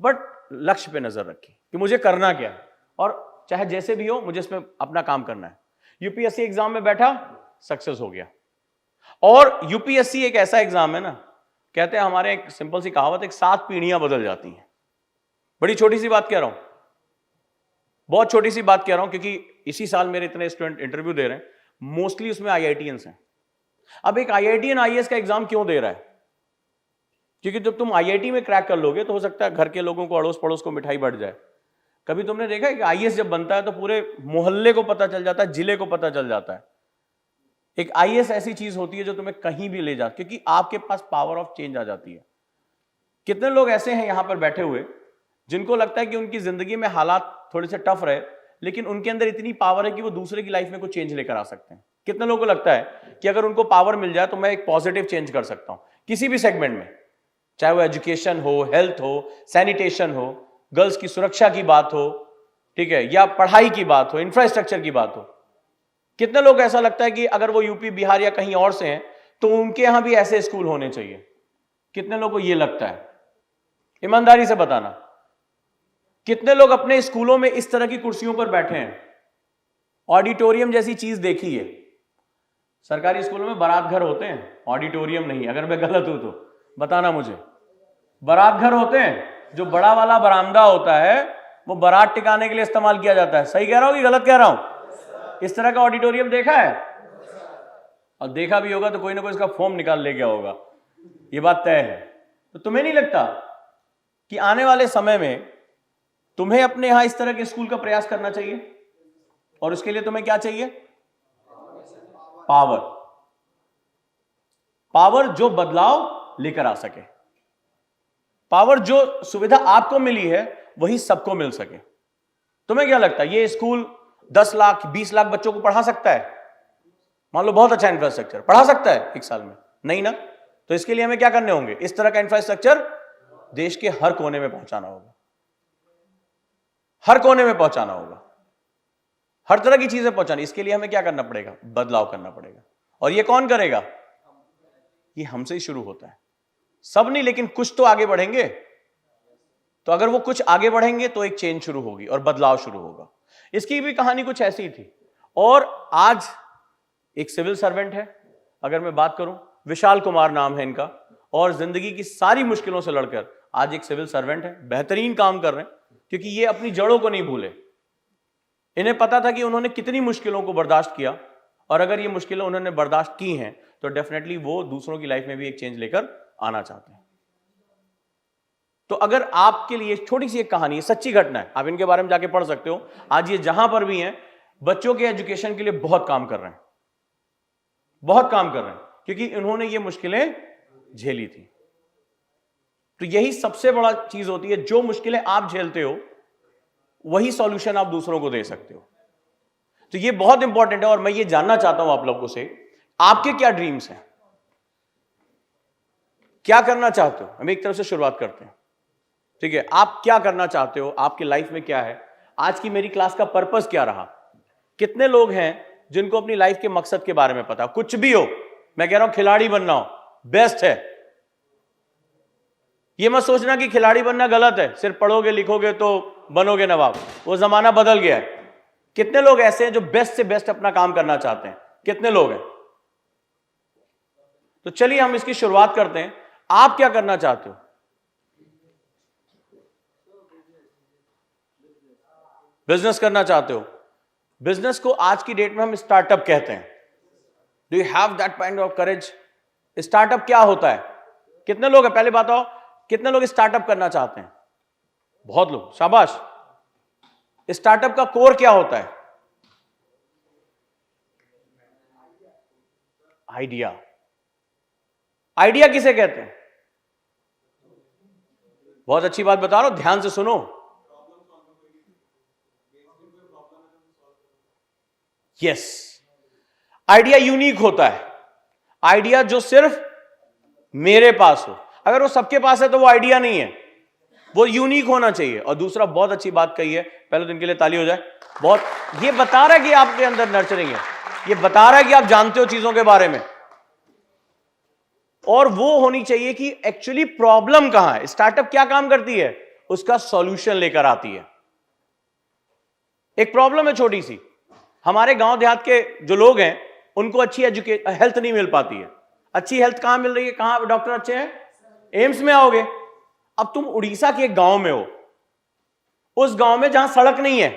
बट लक्ष्य पे नजर रखी कि मुझे करना क्या है, और चाहे जैसे भी हो मुझे इसमें अपना काम करना है। यूपीएससी एग्जाम में बैठा, सक्सेस हो गया। और यूपीएससी एक ऐसा एग्जाम है ना, कहते हैं हमारे एक सिंपल सी कहावत, एक 7 पीढ़ियां बदल जाती हैं। बड़ी छोटी सी बात कह रहा हूं, बहुत छोटी सी बात कह रहा हूं, क्योंकि इसी साल मेरे इतने स्टूडेंट इंटरव्यू दे रहे हैं, मोस्टली उसमें आईआईटीएंस हैं। अब एक आईआईटीएन आईएएस का एग्जाम क्यों दे रहा है? क्योंकि जब तुम आईआईटी में क्रैक कर लोगे तो हो सकता है घर के लोगों को, अड़ोस पड़ोस को मिठाई बढ़ जाए। कभी तुमने देखा है कि आईएएस जब बनता है तो पूरे मोहल्ले को पता चल जाता है, जिले को पता चल जाता है। एक आईएएस ऐसी चीज होती है जो तुम्हें कहीं भी ले जाती है, क्योंकि आपके पास पावर ऑफ चेंज आ जाती है। कितने लोग ऐसे हैं यहां पर बैठे हुए जिनको लगता है कि उनकी जिंदगी में हालात थोड़े से टफ रहे, लेकिन उनके अंदर इतनी पावर है कि वो दूसरे की लाइफ में कुछ चेंज लेकर आ सकते हैं। कितने लोगों को लगता है कि अगर उनको पावर मिल जाए तो मैं एक पॉजिटिव चेंज कर सकता हूं किसी भी सेगमेंट में, चाहे वो एजुकेशन हो, हेल्थ हो, सैनिटेशन हो, गर्ल्स की सुरक्षा की बात हो, ठीक है, या पढ़ाई की बात हो, इंफ्रास्ट्रक्चर की बात हो। कितने लोग ऐसा लगता है कि अगर वो यूपी, बिहार या कहीं और से हैं तो उनके यहां भी ऐसे स्कूल होने चाहिए? कितने लोगों को यह लगता है? ईमानदारी से बताना। कितने लोग अपने स्कूलों में इस तरह की कुर्सियों पर बैठे हैं, ऑडिटोरियम जैसी चीज देखी है? सरकारी स्कूलों में बारात घर होते हैं, ऑडिटोरियम नहीं। अगर मैं गलत हूं तो बताना मुझे। बारात घर होते हैं, जो बड़ा वाला बरामदा होता है वो बारात टिकाने के लिए इस्तेमाल किया जाता है। सही कह रहा हूं कि गलत कह रहा हूं? इस तरह का ऑडिटोरियम देखा है? और देखा भी होगा तो कोई ना कोई इसका फॉर्म निकाल ले गया होगा, ये बात तय है। तो तुम्हें नहीं लगता कि आने वाले समय में तुम्हें अपने यहां इस तरह के स्कूल का प्रयास करना चाहिए? और उसके लिए तुम्हें क्या चाहिए? पावर। पावर जो बदलाव लेकर आ सके, पावर जो सुविधा आपको मिली है वही सबको मिल सके। तुम्हें क्या लगता है ये स्कूल 10 लाख 20 लाख बच्चों को पढ़ा सकता है? मान लो बहुत अच्छा इंफ्रास्ट्रक्चर, पढ़ा सकता है एक साल में? नहीं ना। तो इसके लिए हमें क्या करने होंगे? इस तरह का इंफ्रास्ट्रक्चर देश के हर कोने में पहुंचाना होगा, हर कोने में पहुंचाना होगा, हर तरह की चीजें पहुंचानी। इसके लिए हमें क्या करना पड़ेगा? बदलाव करना पड़ेगा। और ये कौन करेगा? ये हमसे ही शुरू होता है। सब नहीं, लेकिन कुछ तो आगे बढ़ेंगे। तो अगर वो कुछ आगे बढ़ेंगे तो एक चेंज शुरू होगी और बदलाव शुरू होगा। इसकी भी कहानी कुछ ऐसी थी। और आज एक सिविल सर्वेंट है, अगर मैं बात करूं, विशाल कुमार नाम है इनका, और जिंदगी की सारी मुश्किलों से लड़कर आज एक सिविल सर्वेंट है, बेहतरीन काम कर रहे हैं, क्योंकि ये अपनी जड़ों को नहीं भूले। इन्हें पता था कि उन्होंने कितनी मुश्किलों को बर्दाश्त किया, और अगर ये मुश्किलें उन्होंने बर्दाश्त की हैं तो डेफिनेटली वो दूसरों की लाइफ में भी एक चेंज लेकर आना चाहते हैं। तो अगर आपके लिए छोटी सी एक कहानी है, सच्ची घटना है, आप इनके बारे में जाके पढ़ सकते हो। आज ये जहां पर भी हैं, बच्चों के एजुकेशन के लिए बहुत काम कर रहे हैं, बहुत काम कर रहे हैं, क्योंकि इन्होंने ये मुश्किलें झेली थी। तो यही सबसे बड़ा चीज होती है, जो मुश्किलें आप झेलते हो वही सॉल्यूशन आप दूसरों को दे सकते हो। तो ये बहुत इंपॉर्टेंट है। और मैं ये जानना चाहता हूं आप लोगों से, आपके क्या ड्रीम्स हैं, क्या करना चाहते हो? हम एक तरफ से शुरुआत करते हैं, ठीक है? आप क्या करना चाहते हो, आपकी लाइफ में क्या है? आज की मेरी क्लास का पर्पस क्या रहा? कितने लोग हैं जिनको अपनी लाइफ के मकसद के बारे में पता? कुछ भी हो, मैं कह रहा हूं खिलाड़ी बनना हो, बेस्ट है। ये मत सोचना कि खिलाड़ी बनना गलत है, सिर्फ पढ़ोगे लिखोगे तो बनोगे नवाब, वो जमाना बदल गया है। कितने लोग ऐसे हैं जो बेस्ट से बेस्ट अपना काम करना चाहते हैं? कितने लोग हैं? तो चलिए हम इसकी शुरुआत करते हैं। आप क्या करना चाहते हो? बिजनेस करना चाहते हो? बिजनेस को आज की डेट में हम स्टार्टअप कहते हैं। Do you have that kind of courage? Startup क्या होता है? कितने लोग हैं, पहले बताओ, कितने लोग स्टार्टअप करना चाहते हैं? बहुत लोग, शाबाश। स्टार्टअप का कोर क्या होता है? आइडिया। आइडिया किसे कहते हैं? बहुत अच्छी बात बता रहा हूं, ध्यान से सुनो। यस, आइडिया यूनिक होता है। आइडिया जो सिर्फ मेरे पास हो, अगर वो सबके पास है तो वो आइडिया नहीं है, वो यूनिक होना चाहिए। और दूसरा, बहुत अच्छी बात कही है, पहले तो इनके लिए ताली हो जाए। बहुत, ये बता रहा है कि आपके अंदर नर्चरिंग है, ये बता रहा है कि आप जानते हो चीजों के बारे में। और वो होनी चाहिए कि एक्चुअली प्रॉब्लम कहां है। स्टार्टअप क्या काम करती है? उसका सॉल्यूशन लेकर आती है। एक प्रॉब्लम है छोटी सी, हमारे गांव देहात के जो लोग हैं उनको अच्छी हेल्थ नहीं मिल पाती है। अच्छी हेल्थ कहां मिल रही है? कहां डॉक्टर अच्छे हैं? एम्स में आओगे। अब तुम उड़ीसा के एक गांव में हो, उस गांव में जहां सड़क नहीं है,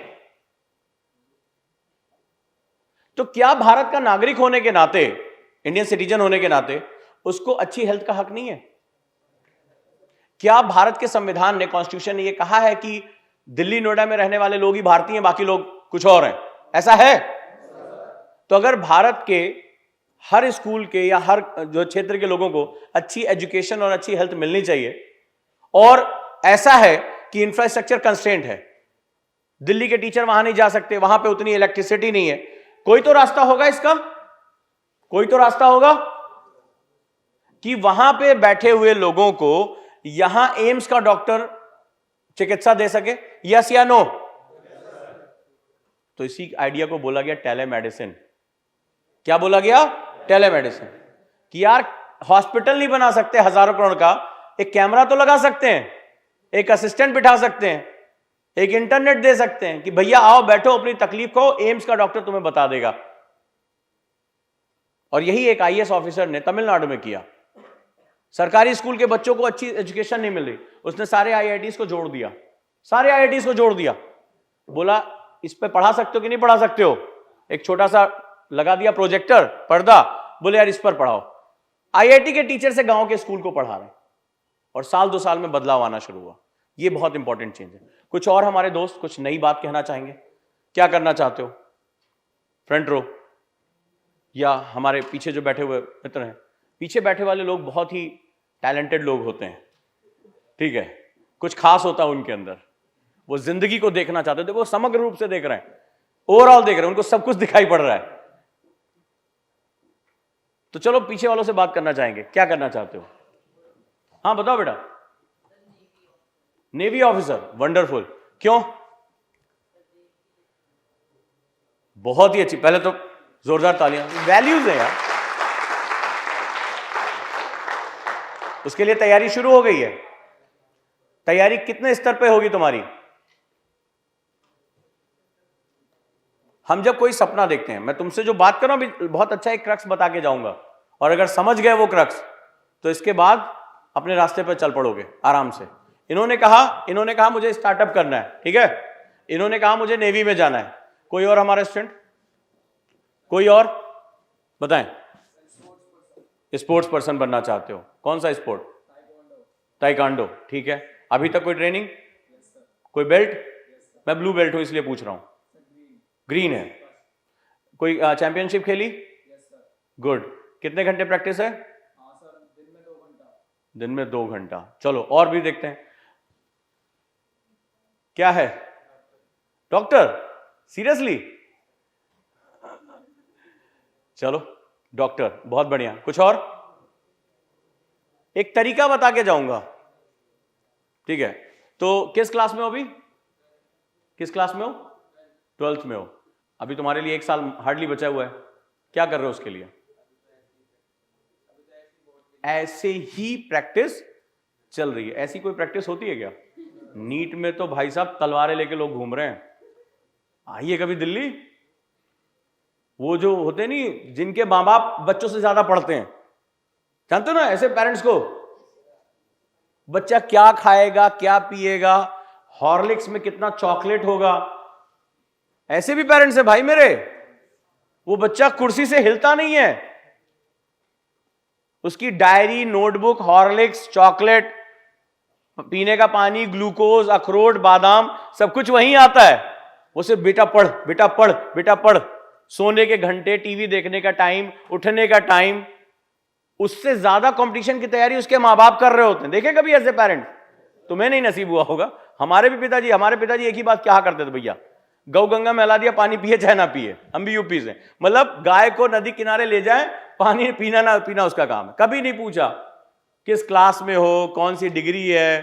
तो क्या भारत का नागरिक होने के नाते, इंडियन सिटीजन होने के नाते, उसको अच्छी हेल्थ का हक नहीं है? क्या भारत के संविधान ने, कॉन्स्टिट्यूशन ने यह कहा है कि दिल्ली नोएडा में रहने वाले लोग ही भारतीय हैं, बाकी लोग कुछ और हैं? ऐसा है? तो अगर भारत के हर स्कूल के या हर जो क्षेत्र के लोगों को अच्छी एजुकेशन और अच्छी हेल्थ मिलनी चाहिए, और ऐसा है कि इंफ्रास्ट्रक्चर कंस्ट्रेंट है, दिल्ली के टीचर वहां नहीं जा सकते, वहां पे उतनी इलेक्ट्रिसिटी नहीं है, कोई तो रास्ता होगा इसका, कोई तो रास्ता होगा कि वहां पे बैठे हुए लोगों को यहां एम्स का डॉक्टर चिकित्सा दे सके। यस या नो? तो इसी आइडिया को बोला गया टेलीमेडिसिन। क्या बोला गया? टेलीमेडिसिन। कि यार हॉस्पिटल नहीं बना सकते हजारों करोड़ का, एक कैमरा तो लगा सकते हैं, एक असिस्टेंट बिठा सकते हैं, एक इंटरनेट दे सकते हैं कि भैया आओ बैठो अपनी तकलीफ को, एम्स का डॉक्टर तुम्हें बता देगा। और यही एक आईएएस ऑफिसर ने तमिलनाडु में किया। सरकारी स्कूल के बच्चों को अच्छी एजुकेशन नहीं मिल रही, उसने सारे आईआईटीज को जोड़ दिया, सारे आईआईटीज को जोड़ दिया, बोला इस पे पढ़ा सकते हो कि नहीं पढ़ा सकते हो, एक छोटा सा लगा दिया प्रोजेक्टर, पर्दा, बोले यार इस पर पढ़ाओ। आईआईटी के टीचर से गांव के स्कूल को पढ़ा रहे, और साल 2 साल में बदलाव आना शुरू हुआ। ये बहुत इंपॉर्टेंट चेंज है। कुछ और हमारे दोस्त कुछ नई बात कहना चाहेंगे? क्या करना चाहते हो? फ्रंट रो या हमारे पीछे जो बैठे हुए मित्र हैं, पीछे बैठे वाले लोग बहुत ही टैलेंटेड लोग होते हैं, ठीक है, कुछ खास होता है उनके अंदर, वो जिंदगी को देखना चाहते हैं, देखो समग्र रूप से देख रहे हैं। ओवरऑल देख रहे हैं, उनको सब कुछ दिखाई पड़ रहा है। तो चलो पीछे वालों से बात करना चाहेंगे, क्या करना चाहते हो? हाँ बताओ बेटा। Navy officer, wonderful. क्यों? बहुत ही अच्छी, पहले तो जोरदार तालियां। वैल्यूज है यार, उसके लिए तैयारी शुरू हो गई है। तैयारी कितने स्तर पे होगी तुम्हारी? हम जब कोई सपना देखते हैं, मैं तुमसे जो बात कर रहा हूं अभी बहुत अच्छा एक क्रक्स बता के जाऊंगा, और अगर समझ गए वो क्रक्स तो इसके बाद अपने रास्ते पर चल पड़ोगे आराम से। इन्होंने कहा मुझे स्टार्टअप करना है, ठीक है। इन्होंने कहा मुझे नेवी में जाना है। कोई और हमारा स्टूडेंट? कोई और बताएं। स्पोर्ट्स पर्सन बनना चाहते हो? कौन सा स्पोर्ट? ताइक्वांडो, ठीक है। अभी तक कोई ट्रेनिंग? कोई बेल्ट? मैं ब्लू बेल्ट हूं इसलिए पूछ रहा हूं। ग्रीन है। कोई चैंपियनशिप खेली? गुड। कितने घंटे प्रैक्टिस है? दिन में 2 घंटा। चलो और भी देखते हैं। क्या है? डॉक्टर? सीरियसली? चलो डॉक्टर, बहुत बढ़िया। कुछ और? एक तरीका बता के जाऊंगा, ठीक है। तो किस क्लास में हो अभी? किस क्लास में हो? 12th में हो। अभी तुम्हारे लिए 1 साल हार्डली बचा हुआ है। क्या कर रहे हो उसके लिए? ऐसे ही प्रैक्टिस चल रही है। ऐसी कोई प्रैक्टिस होती है क्या? नीट में तो भाई साहब तलवारें लेके लोग घूम रहे हैं। आइए कभी दिल्ली। वो जो होते नहीं, जिनके मां बाप बच्चों से ज्यादा पढ़ते हैं, जानते हो ना ऐसे पेरेंट्स को। बच्चा क्या खाएगा, क्या पिएगा, हॉर्लिक्स में कितना चॉकलेट होगा, ऐसे भी पेरेंट्स हैं भाई मेरे। वो बच्चा कुर्सी से हिलता नहीं है, उसकी डायरी, नोटबुक, हॉर्लिक्स, चॉकलेट, पीने का पानी, ग्लूकोज, अखरोट, बादाम, सब कुछ वहीं आता है। वो सिर्फ बेटा पढ़, बेटा पढ़, बेटा पढ़। सोने के घंटे, टीवी देखने का टाइम, उठने का टाइम, उससे ज्यादा कंपटीशन की तैयारी उसके मां बाप कर रहे होते हैं। देखे कभी ऐसे पेरेंट्स? तुम्हें नहीं नसीब हुआ होगा। हमारे पिताजी एक ही बात क्या करते थे, भैया गौ गंगा में हिला दिया, पानी पिए चाहे ना पिए। हम भी यूपी से, मतलब गाय को नदी किनारे ले जाए, पानी पीना ना पीना उसका काम है। कभी नहीं पूछा किस क्लास में हो, कौन सी डिग्री है।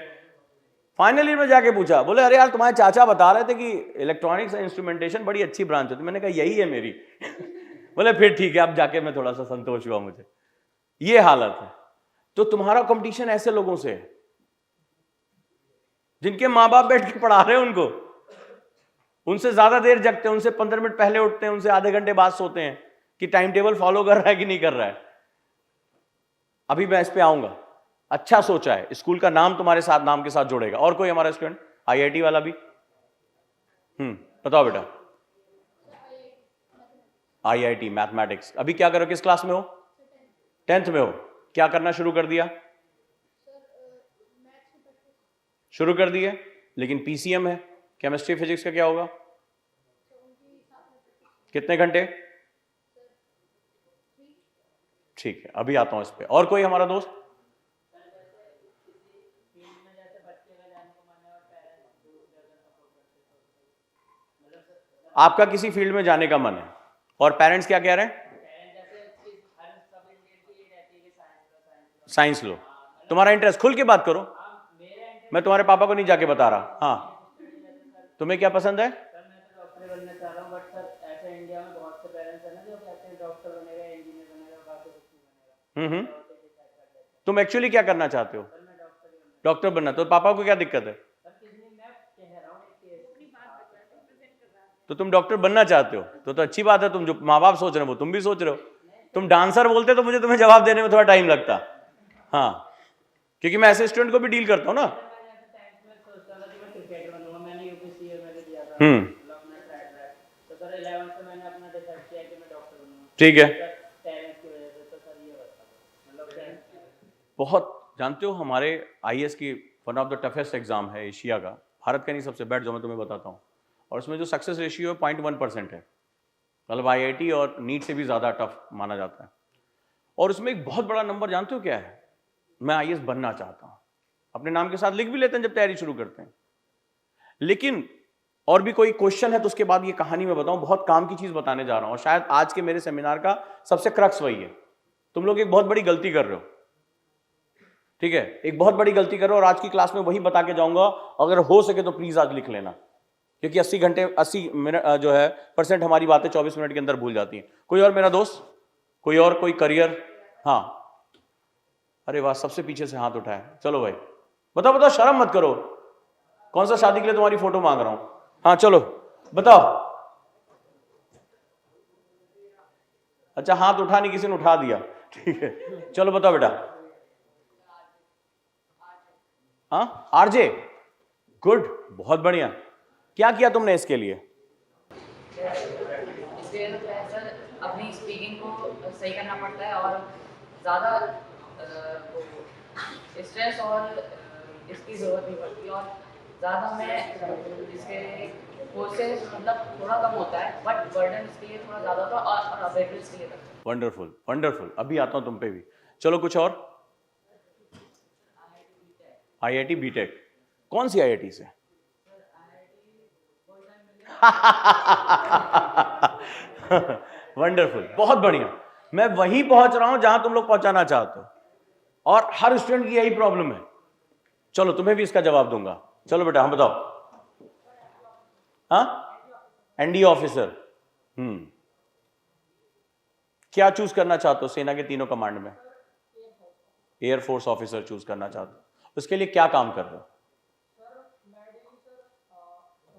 फाइनल ईयर में जाके पूछा, बोले अरे यार तुम्हारे चाचा बता रहे थे कि इलेक्ट्रॉनिक्स एंड इंस्ट्रूमेंटेशन बड़ी अच्छी ब्रांच है। तो मैंने कहा यही है मेरी। बोले फिर ठीक है। अब जाके मैं थोड़ा सा संतोष हुआ मुझे। ये हालत है। तो तुम्हारा कंपटीशन ऐसे लोगों से है जिनके मां बाप बैठ के पढ़ा रहे हैं उनको, उनसे ज्यादा देर जगते हैं, उनसे 15 मिनट पहले उठते हैं, उनसे आधे घंटे बाद सोते हैं कि टाइम टेबल फॉलो कर रहा है कि नहीं कर रहा है। अभी मैं इस पे आऊंगा। अच्छा सोचा है, स्कूल का नाम तुम्हारे साथ नाम के साथ जोड़ेगा। और कोई हमारा स्टूडेंट? आईआईटी वाला भी? बताओ बेटा। IIT mathematics. अभी क्या करो, किस क्लास में हो? 10th में हो। क्या करना शुरू कर दिया? शुरू कर दिए, लेकिन पीसीएम है, केमिस्ट्री फिजिक्स का क्या होगा? कितने घंटे? ठीक है, अभी आता हूं इस पे। और कोई हमारा दोस्त? आपका किसी फील्ड में जाने का मन है और पेरेंट्स क्या कह रहे हैं? साइंस लो। तुम्हारा इंटरेस्ट, खुल के बात करो। मैं तुम्हारे पापा को नहीं जाके बता रहा। हाँ, तुम्हें क्या पसंद है? डॉक्टर बनना चाह रहा हूं, बट सर ऐसे इंडिया में बहुत से पेरेंट्स हैं ना जो कहते हैं डॉक्टर बनेगा, इंजीनियर बनेगा, बाकी कुछ नहीं बनेगा। तुम एक्चुअली क्या करना चाहते हो? डॉक्टर बनना। तो पापा को क्या दिक्कत है? तो तुम डॉक्टर बनना चाहते हो तो अच्छी बात है। तुम जो माँ बाप सोच रहे हो वो तुम भी सोच रहे हो। तुम डांसर बोलते तो मुझे तुम्हें जवाब देने में थोड़ा टाइम लगता। हाँ, क्योंकि मैं ऐसे स्टूडेंट को भी डील करता हूँ ना। ठीक है। बहुत जानते हो, हमारे आईएएस की one of the toughest exam है एशिया का, भारत का नहीं, सबसे बेस्ट जो मैं तुम्हें बताता हूँ। और उसमें जो सक्सेस रेशियो है 0.1% है, मतलब आईआईटी और नीट से भी ज़्यादा टफ माना जाता है। और उसमें एक बहुत बड़ा नंबर जानते हो क्या है? मैं आईएएस बनना चाहता हूँ, अपने नाम के साथ लिख भी लेते हैं जब तैयारी शुरू करते हैं। लेकिन और भी कोई क्वेश्चन है तो उसके बाद ये कहानी मैं बताऊं, बहुत काम की चीज बताने जा रहा हूं और शायद आज के मेरे सेमिनार का सबसे क्रक्स वही है। तुम लोग एक बहुत बड़ी गलती कर रहे हो, ठीक है, एक बहुत बड़ी गलती कर रहे हो और आज की क्लास में वही बता के जाऊंगा। अगर हो सके तो प्लीज आज लिख लेना, क्योंकि 80 मिनट जो है % हमारी बातें 24 मिनट के अंदर भूल जाती हैं। कोई और मेरा दोस्त, कोई और, कोई करियर? हाँ, अरे वाह, सबसे पीछे से हाथ उठाया। चलो भाई, बताओ बताओ, शर्म मत करो। कौन सा शादी के लिए तुम्हारी फोटो मांग रहा हूं? हाँ चलो बताओ। अच्छा, हाथ उठा नहीं, किसी ने उठा दिया, ठीक है। चलो बताओ बेटा। हाँ, आरजे, गुड, बहुत बढ़िया। क्या किया तुमने इसके लिए? इसके सर अपनी स्पीकिंग को सही करना पड़ता है और ज़्यादा स्ट्रेस और इसकी ज़रूरत नहीं पड़ती और ज़्यादा मैं इसके कोर्सेज मतलब थोड़ा कम होता है, बट बर्डन इसके लिए थोड़ा ज़्यादा था और अवेलेबल के लिए था। वंडरफुल वंडरफुल, अभी आता हूं तुम पे भी। चलो कुछ और। IIT बीटेक, कौन सी IIT से? वंडरफुल, बहुत बढ़िया। मैं वहीं पहुंच रहा हूं जहां तुम लोग पहुंचाना चाहते हो और हर स्टूडेंट की यही प्रॉब्लम है। चलो तुम्हें भी इसका जवाब दूंगा। चलो बेटा, हम बताओ। हाँ, NDA ऑफिसर। क्या चूज करना चाहते हो सेना के तीनों कमांड में? एयरफोर्स ऑफिसर चूज करना चाहते हो। उसके लिए क्या काम कर रहे हो?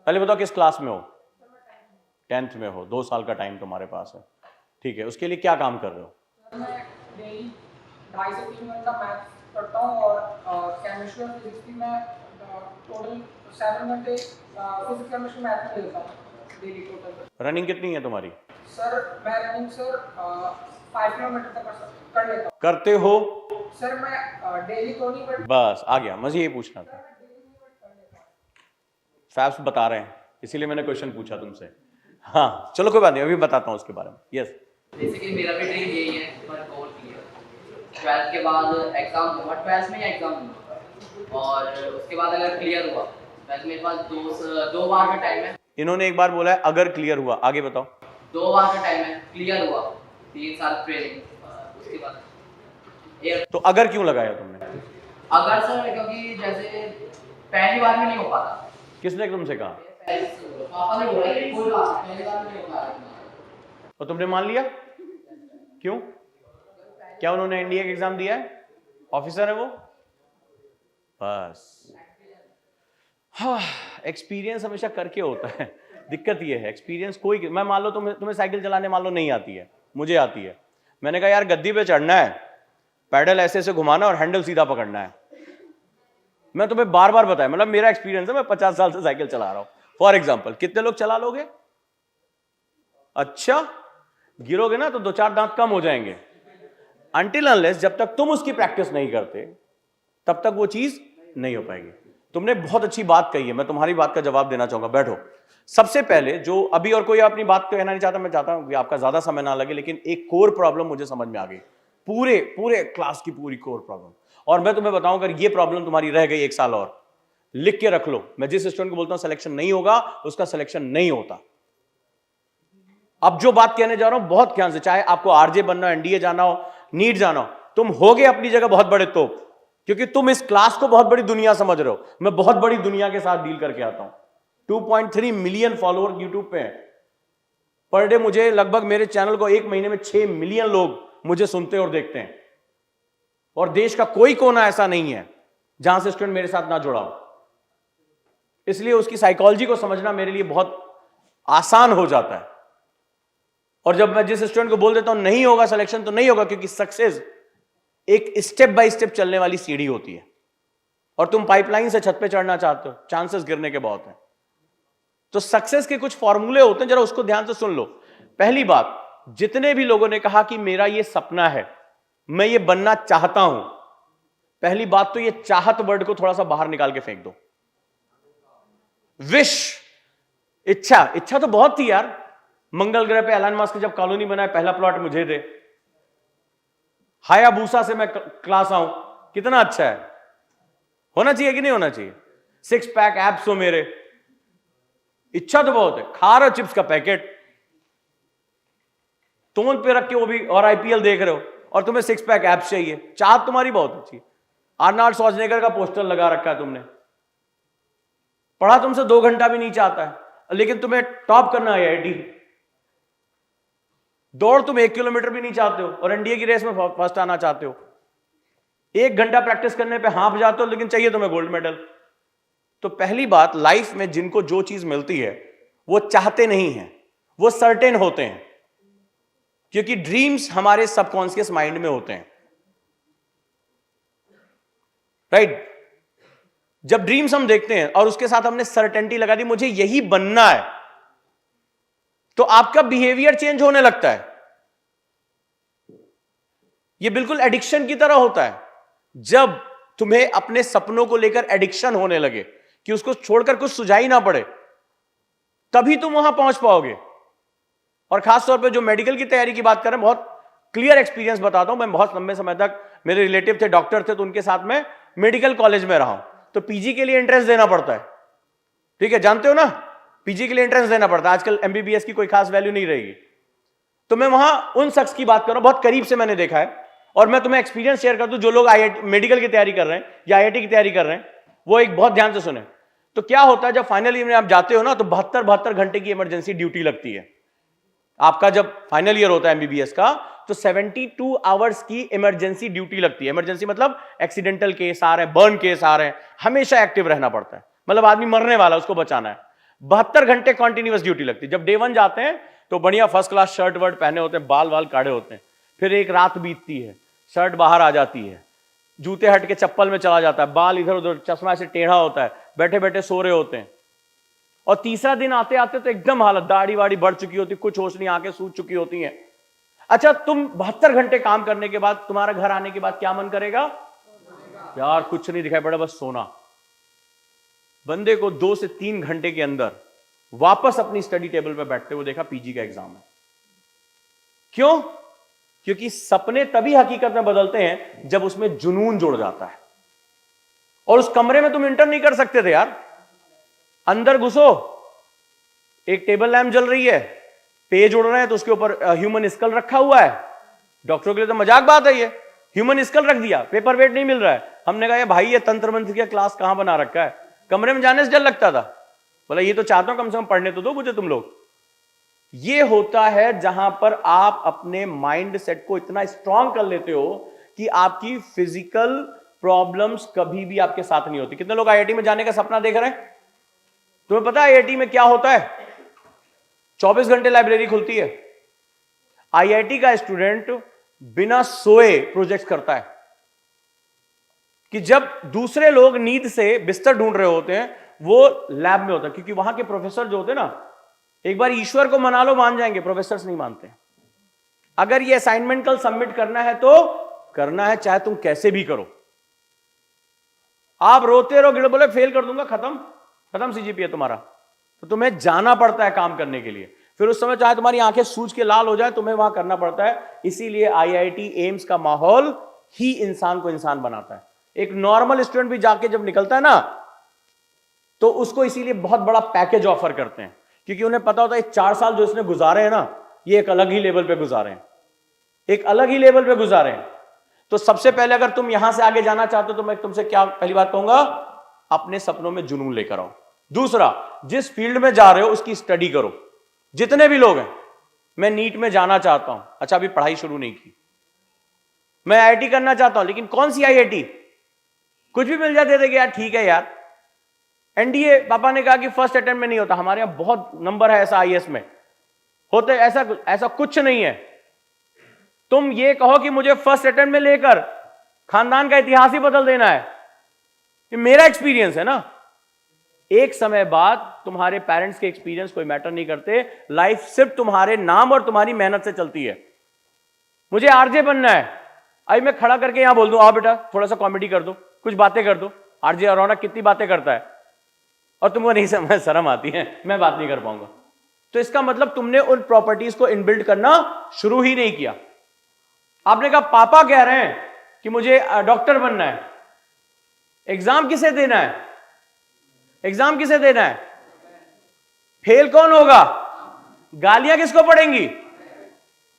पहले बताओ किस क्लास में हो? 10th में हो। 2 साल का टाइम तुम्हारे पास है, ठीक है। उसके लिए क्या काम कर रहे हो? मैं डेली 2.5 से 3 घंटा मैथ पढ़ता हूँ और केमिस्ट्री और फिजिक्स की मैं टोटल 7 घंटे फिजिक्स केमिस्ट्री मैथ में लेता हूँ डेली टोटल। रनिंग कितनी है तुम्हारी? सर मैं रनिंग सर 5 किलोमीटर तक कर लेता हूँ। करते हो? सर मैं डेली तो नहीं, बट बस आ गया, मुझे ये पूछना था। फैब्स बता रहे हैं, इसीलिए मैंने क्वेश्चन पूछा तुमसे। हाँ चलो कोई बात नहीं, अभी बताता हूँ उसके बारे में। यस, बेसिकली मेरा भी ड्रीम यही है, पर गोल की है 12th के बाद एग्ज़ाम दूंगा, 12th में एग्ज़ाम दूंगा और उसके बाद अगर क्लियर हुआ, वैसे मेरे पास 2 बार का टाइम है। इन्होंने एक बार बोला है अगर क्लियर हुआ, आगे बताओ। 2 बार का टाइम है, क्लियर हुआ 3 साल ट्रेनिंग, उसके बाद तो अगर क्यों लगाया तुमने? अगर सर, क्योंकि जैसे पहली बार में नहीं हो पाता। किसने तुमसे कहा? पापा ने बोला कि कोई बात नहीं, पहली बार में नहीं हो पाता। और तुमने मान लिया? क्यों? क्या उन्होंने NDA का एग्जाम दिया है? ऑफिसर है वो? बस। हाँ, एक्सपीरियंस हमेशा करके होता है। दिक्कत ये है, एक्सपीरियंस कोई, मैं मान लो तुम्हें साइकिल चलाने मान लो नहीं आती है, मुझे आती है। मैंने कहा यार गद्दी पे चढ़ना है, पैडल ऐसे ऐसे घुमाना और हैंडल सीधा पकड़ना है। मैं तुम्हें बार बार बताया, मतलब मेरा एक्सपीरियंस है, मैं 50 साल से साइकिल चला रहा हूं। फॉर एग्जाम्पल, कितने लोग चला लोगे? अच्छा, गिरोगे ना तो 2-4 दांत कम हो जाएंगे। अनटिल अनलेस, जब तक तुम उसकी प्रैक्टिस नहीं करते तब तक वो चीज नहीं हो पाएगी। तुमने बहुत अच्छी बात कही है, मैं तुम्हारी बात का जवाब देना चाहूंगा। बैठो। सबसे पहले जो अभी, और कोई अपनी बात कहना नहीं चाहता, मैं चाहता हूं कि आपका ज्यादा समय ना लगे, लेकिन एक कोर प्रॉब्लम मुझे समझ में आ गई, पूरे क्लास की पूरी कोर प्रॉब्लम। और मैं तुम्हें बताऊं, अगर ये प्रॉब्लम तुम्हारी रह गई 1 साल और, लिख के रख लो। मैं जिस स्टूडेंट को बोलता हूं सिलेक्शन नहीं होगा, उसका सिलेक्शन नहीं होता। अब जो बात कहने जा रहा हूं बहुत ध्यान से, चाहे आपको आरजे बनना हो, NDA जाना हो, नीट जाना हो, तुम होगे अपनी जगह बहुत बड़े तोप, क्योंकि तुम इस क्लास को बहुत बड़ी दुनिया समझ रहे हो। मैं बहुत बड़ी दुनिया के साथ डील करके आता हूं। 2.3 मिलियन फॉलोअर यूट्यूब पे हैं पर डे। मुझे लगभग, मेरे चैनल को 1 महीने में 6 मिलियन लोग मुझे सुनते और देखते हैं, और देश का कोई कोना ऐसा नहीं है जहां से स्टूडेंट मेरे साथ ना जुड़ा हो। इसलिए उसकी साइकोलॉजी को समझना मेरे लिए बहुत आसान हो जाता है। और जब मैं जिस स्टूडेंट को बोल देता हूं नहीं होगा सिलेक्शन, तो नहीं होगा, क्योंकि सक्सेस एक स्टेप बाय स्टेप चलने वाली सीढ़ी होती है, और तुम पाइपलाइन से छत पे चढ़ना चाहते हो, चांसेस गिरने के बहुत हैं। तो सक्सेस के कुछ फॉर्मूले होते हैं, जरा उसको ध्यान से सुन लो। पहली बात, जितने भी लोगों ने कहा कि मेरा ये सपना है, मैं ये बनना चाहता हूं, पहली बात तो ये चाहत वर्ड को थोड़ा सा बाहर निकाल के फेंक दो। विश, इच्छा तो बहुत थी यार। मंगल ग्रह पे एलन मस्क जब कॉलोनी बनाया, पहला प्लॉट मुझे दे। हायाबूसा से मैं क्लास आऊं, कितना अच्छा है। होना चाहिए कि नहीं होना चाहिए? 6 पैक एब्स हो मेरे, इच्छा तो बहुत है, खा रहे हो चिप्स का पैकेट, तोंद पे रख के वो भी, और आईपीएल देख रहे हो, और तुम्हें सिक्स पैक एब्स चाहिए। चाहत तुम्हारी बहुत अच्छी है, आर्नल्ड श्वार्ज़नेगर का पोस्टर लगा रखा है तुमने, पढ़ा तुमसे 2 घंटा भी नहीं चाहता है, लेकिन तुम्हें टॉप करना है आईआईटी। दौड़ तुम 1 किलोमीटर भी नहीं चाहते हो और एनडीए की रेस में फर्स्ट आना चाहते हो। 1 घंटा प्रैक्टिस करने पे हाँफ जाते हो, लेकिन चाहिए तुम्हें गोल्ड मेडल। तो पहली बात, लाइफ में जिनको जो चीज मिलती है वो चाहते नहीं है, वो सर्टेन होते हैं, क्योंकि ड्रीम्स हमारे सबकॉन्शियस माइंड में होते हैं, राइट? जब ड्रीम्स हम देखते हैं और उसके साथ हमने सर्टेनिटी लगा दी, मुझे यही बनना है, तो आपका बिहेवियर चेंज होने लगता है। यह बिल्कुल एडिक्शन की तरह होता है। जब तुम्हें अपने सपनों को लेकर एडिक्शन होने लगे कि उसको छोड़कर कुछ सुझाई ना पड़े, तभी तुम वहां पहुंच पाओगे। और खासतौर पे जो मेडिकल की तैयारी की बात कर रहे हैं, बहुत क्लियर एक्सपीरियंस बताता हूं। मैं बहुत लंबे समय तक, मेरे रिलेटिव थे, डॉक्टर थे, तो उनके साथ में मेडिकल कॉलेज में रहा हूं। तो पीजी के लिए एंट्रेंस देना पड़ता है, ठीक है, जानते हो ना, पीजी के लिए एंट्रेंस देना पड़ता है। आजकल एमबीबीएस की कोई खास वैल्यू नहीं रहेगी। तो मैं वहां उन शख्स की बात कर रहा हूं, बहुत करीब से मैंने देखा है, और मैं तुम्हें एक्सपीरियंस शेयर कर दूं। जो लोग आईआईटी मेडिकल की तैयारी कर रहे हैं या आईआईटी की तैयारी कर रहे हैं, वो एक बहुत ध्यान से सुने। तो क्या होता है, जब फाइनल ईयर में आप जाते हो ना, तो 72 घंटे की इमरजेंसी ड्यूटी लगती है। आपका जब फाइनल ईयर होता है एमबीबीएस का, तो 72 आवर्स की इमरजेंसी ड्यूटी लगती है। इमरजेंसी मतलब एक्सीडेंटल केस आ रहे हैं, बर्न केस आ रहे हैं, हमेशा एक्टिव रहना पड़ता है। मतलब आदमी मरने वाला, उसको बचाना है। 72 घंटे कॉन्टिन्यूअस ड्यूटी लगती है। जब डे 1 जाते हैं तो बढ़िया फर्स्ट क्लास शर्ट वर्ट पहने होते हैं, बाल वाल काढ़े होते हैं। फिर एक रात बीतती है, शर्ट बाहर आ जाती है, जूते हट के चप्पल में चला जाता है, बाल इधर उधर, चश्मा से टेढ़ा होता है, बैठे बैठे सो रहे होते हैं। और तीसरा दिन आते आते तो एकदम हालत, दाढ़ी वाड़ी बढ़ चुकी होती, कुछ होश नहीं, आंखें सूज चुकी होती हैं। अच्छा, तुम 72 घंटे काम करने के बाद, तुम्हारा घर आने के बाद क्या मन करेगा? यार कुछ नहीं दिखाई पड़ा, बस सोना। बंदे को 2 से 3 घंटे के अंदर वापस अपनी स्टडी टेबल पर बैठते हुए देखा, पीजी का एग्जाम है। क्यों? क्योंकि सपने तभी हकीकत में बदलते हैं जब उसमें जुनून जुड़ जाता है। और उस कमरे में तुम इंटर नहीं कर सकते थे यार। अंदर घुसो, एक टेबल लैंप जल रही है, पेज उड़ रहे हैं, तो उसके ऊपर ह्यूमन स्कल रखा हुआ है। डॉक्टरों के लिए तो मजाक बात है ये, ह्यूमन स्कल रख दिया, पेपर वेट नहीं मिल रहा है। हमने कहा ये भाई, ये तंत्र मंत्र की क्लास कहां बना रखा है? कमरे में जाने से डर लगता था। बोला ये तो चाहता हूं कम से कम पढ़ने तो दो मुझे तुम लोग। ये होता है जहां पर आप अपने माइंड सेट को इतना स्ट्रांग कर लेते हो कि आपकी फिजिकल प्रॉब्लम्स कभी भी आपके साथ नहीं होती। कितने लोग आईआईटी में जाने का सपना देख रहे हैं? तुम्हें पता है आईआईटी में क्या होता है? 24 घंटे लाइब्रेरी खुलती है। आईआईटी का स्टूडेंट बिना सोए प्रोजेक्ट करता है, कि जब दूसरे लोग नींद से बिस्तर ढूंढ रहे होते हैं, वो लैब में होता है। क्योंकि वहां के प्रोफेसर जो होते हैं ना, एक बार ईश्वर को मना लो मान जाएंगे, प्रोफेसर्स नहीं मानते। अगर ये असाइनमेंट कल सबमिट करना है तो करना है, चाहे तुम कैसे भी करो। आप रोते रहो, गिड़ बोले फेल कर दूंगा, खत्म सीजीपीए तुम्हारा। तो तुम्हें जाना पड़ता है काम करने के लिए। फिर उस समय चाहे तुम्हारी आंखें सूज के लाल हो जाए, तुम्हें वहां करना पड़ता है। इसीलिए आईआईटी एम्स का माहौल ही इंसान को इंसान बनाता है। एक नॉर्मल स्टूडेंट भी जाके जब निकलता है ना, तो उसको इसीलिए बहुत बड़ा पैकेज ऑफर करते हैं, क्योंकि उन्हें पता होता है 4 साल जो इसने गुजारे हैं ना, ये एक अलग ही लेवल पे गुजारे हैं, एक अलग ही लेवल पे गुजारे हैं। तो सबसे पहले अगर तुम यहां से आगे जाना चाहते हो, तो मैं तुमसे क्या पहली बात कहूंगा, अपने सपनों में जुनून लेकर आओ। दूसरा, जिस फील्ड में जा रहे हो उसकी स्टडी करो। जितने भी लोग हैं, मैं नीट में जाना चाहता हूं, अच्छा अभी पढ़ाई शुरू नहीं की, मैं आईआईटी करना चाहता हूं, लेकिन कौन सी आईआईटी? कुछ भी मिल जाते थे यार, ठीक है यार। एनडीए पापा ने कहा कि फर्स्ट अटेम्प्ट में नहीं होता, हमारे यहां बहुत नंबर है ऐसा आईएएस में होते, ऐसा कुछ नहीं है। तुम ये कहो कि मुझे फर्स्ट अटेम्प्ट में लेकर खानदान का इतिहास ही बदल देना है, ये मेरा एक्सपीरियंस है ना। एक समय बाद तुम्हारे पेरेंट्स के एक्सपीरियंस कोई मैटर नहीं करते, लाइफ सिर्फ तुम्हारे नाम और तुम्हारी मेहनत से चलती है। मुझे आरजे बनना है, अभी मैं खड़ा करके यहां बोल दूं, आओ बेटा थोड़ा सा कॉमेडी कर दो, कुछ बातें कर दो। आरजे रौनक कितनी बातें करता है, और तुमको नहीं समझ, शर्म आती है, मैं बात नहीं कर पाऊंगा। तो इसका मतलब तुमने उन प्रॉपर्टीज को इनबिल्ड करना शुरू ही नहीं किया। आपने कहा पापा कह रहे हैं कि मुझे डॉक्टर बनना है, एग्जाम किसे देना है? एग्जाम किसे देना है? फेल कौन होगा? गालियां किसको पड़ेंगी?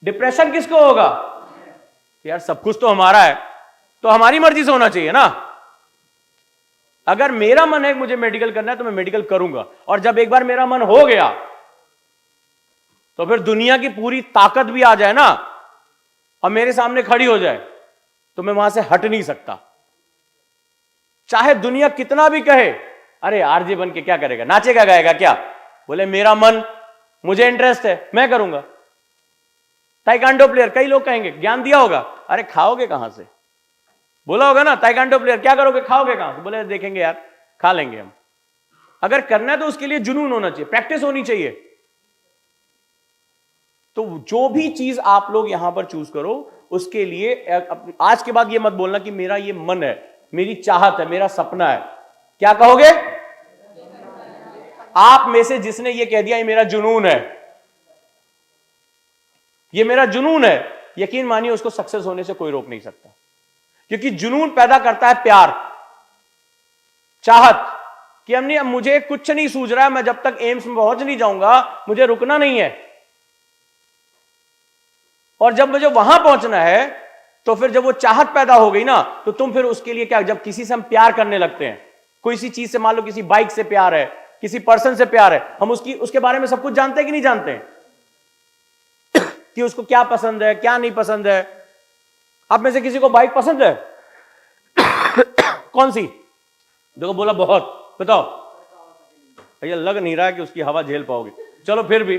डिप्रेशन किसको होगा? यार सब कुछ तो हमारा है, तो हमारी मर्जी से होना चाहिए ना। अगर मेरा मन है मुझे मेडिकल करना है तो मैं मेडिकल करूंगा, और जब एक बार मेरा मन हो गया तो फिर दुनिया की पूरी ताकत भी आ जाए ना और मेरे सामने खड़ी हो जाए तो मैं वहां से हट नहीं सकता। चाहे दुनिया कितना भी कहे, अरे आरजे बन के क्या करेगा, नाचेगा गाएगा क्या? बोले मेरा मन, मुझे इंटरेस्ट है, मैं करूंगा। ताइक्वांडो प्लेयर, कई लोग कहेंगे ज्ञान दिया होगा, अरे खाओगे कहां से? बोला होगा ना ताइक्वांडो प्लेयर क्या करोगे, खाओगे कहां से? बोले देखेंगे यार, खा लेंगे हम। अगर करना है तो उसके लिए जुनून होना चाहिए, प्रैक्टिस होनी चाहिए। तो जो भी चीज आप लोग यहां पर चूज करो उसके लिए आज के बाद ये मत बोलना कि मेरा ये मन है, मेरी चाहत है, मेरा सपना है। क्या कहोगे? आप में से जिसने ये कह दिया ये मेरा जुनून है, ये मेरा जुनून है, यकीन मानिए उसको सक्सेस होने से कोई रोक नहीं सकता। क्योंकि जुनून पैदा करता है प्यार, चाहत, कि हमने मुझे कुछ नहीं सूझ रहा है, मैं जब तक एम्स में पहुंच नहीं जाऊंगा मुझे रुकना नहीं है। और जब मुझे वहां पहुंचना है तो फिर जब वो चाहत पैदा हो गई ना तो तुम फिर उसके लिए क्या, जब किसी से हम प्यार करने लगते हैं, कोई सी चीज से, मान लो किसी बाइक से प्यार है, किसी पर्सन से प्यार है, हम उसके बारे में सब कुछ जानते हैं कि नहीं जानते हैं कि उसको क्या पसंद है क्या नहीं पसंद है। आप में से किसी को बाइक पसंद है? कौन सी? देखो बोला बहुत, बताओ। भैया लग नहीं रहा है कि उसकी हवा झेल पाओगे, चलो फिर भी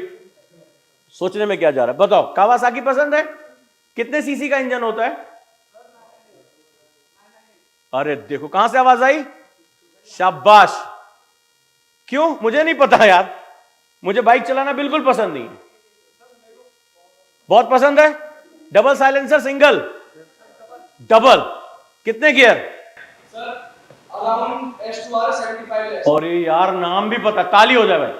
सोचने में क्या जा रहा है, बताओ। कावासाकी पसंद है? कितने सीसी का इंजन होता है? अरे देखो कहां से आवाज आई, शाबाश। क्यों? मुझे नहीं पता यार, मुझे बाइक चलाना बिल्कुल पसंद नहीं है। बहुत पसंद है? Double silencer, single? डबल। कितने गियर? सर अराउंड S2R 75 और ये यार नाम भी पता, ताली हो जाए भाई।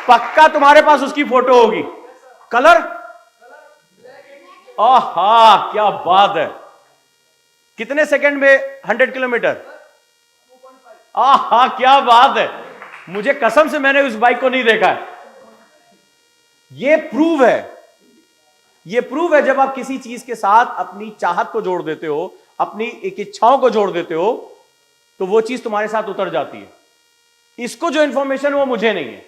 पक्का तुम्हारे पास उसकी फोटो होगी। कलर? आहा क्या बात है। कितने सेकंड में 100 किलोमीटर? आहा क्या बात है। मुझे कसम से मैंने उस बाइक को नहीं देखा है। ये प्रूव है, ये प्रूव है जब आप किसी चीज के साथ अपनी चाहत को जोड़ देते हो, अपनी एक इच्छाओं को जोड़ देते हो, तो वो चीज तुम्हारे साथ उतर जाती है। इसको जो इंफॉर्मेशन वो मुझे नहीं है,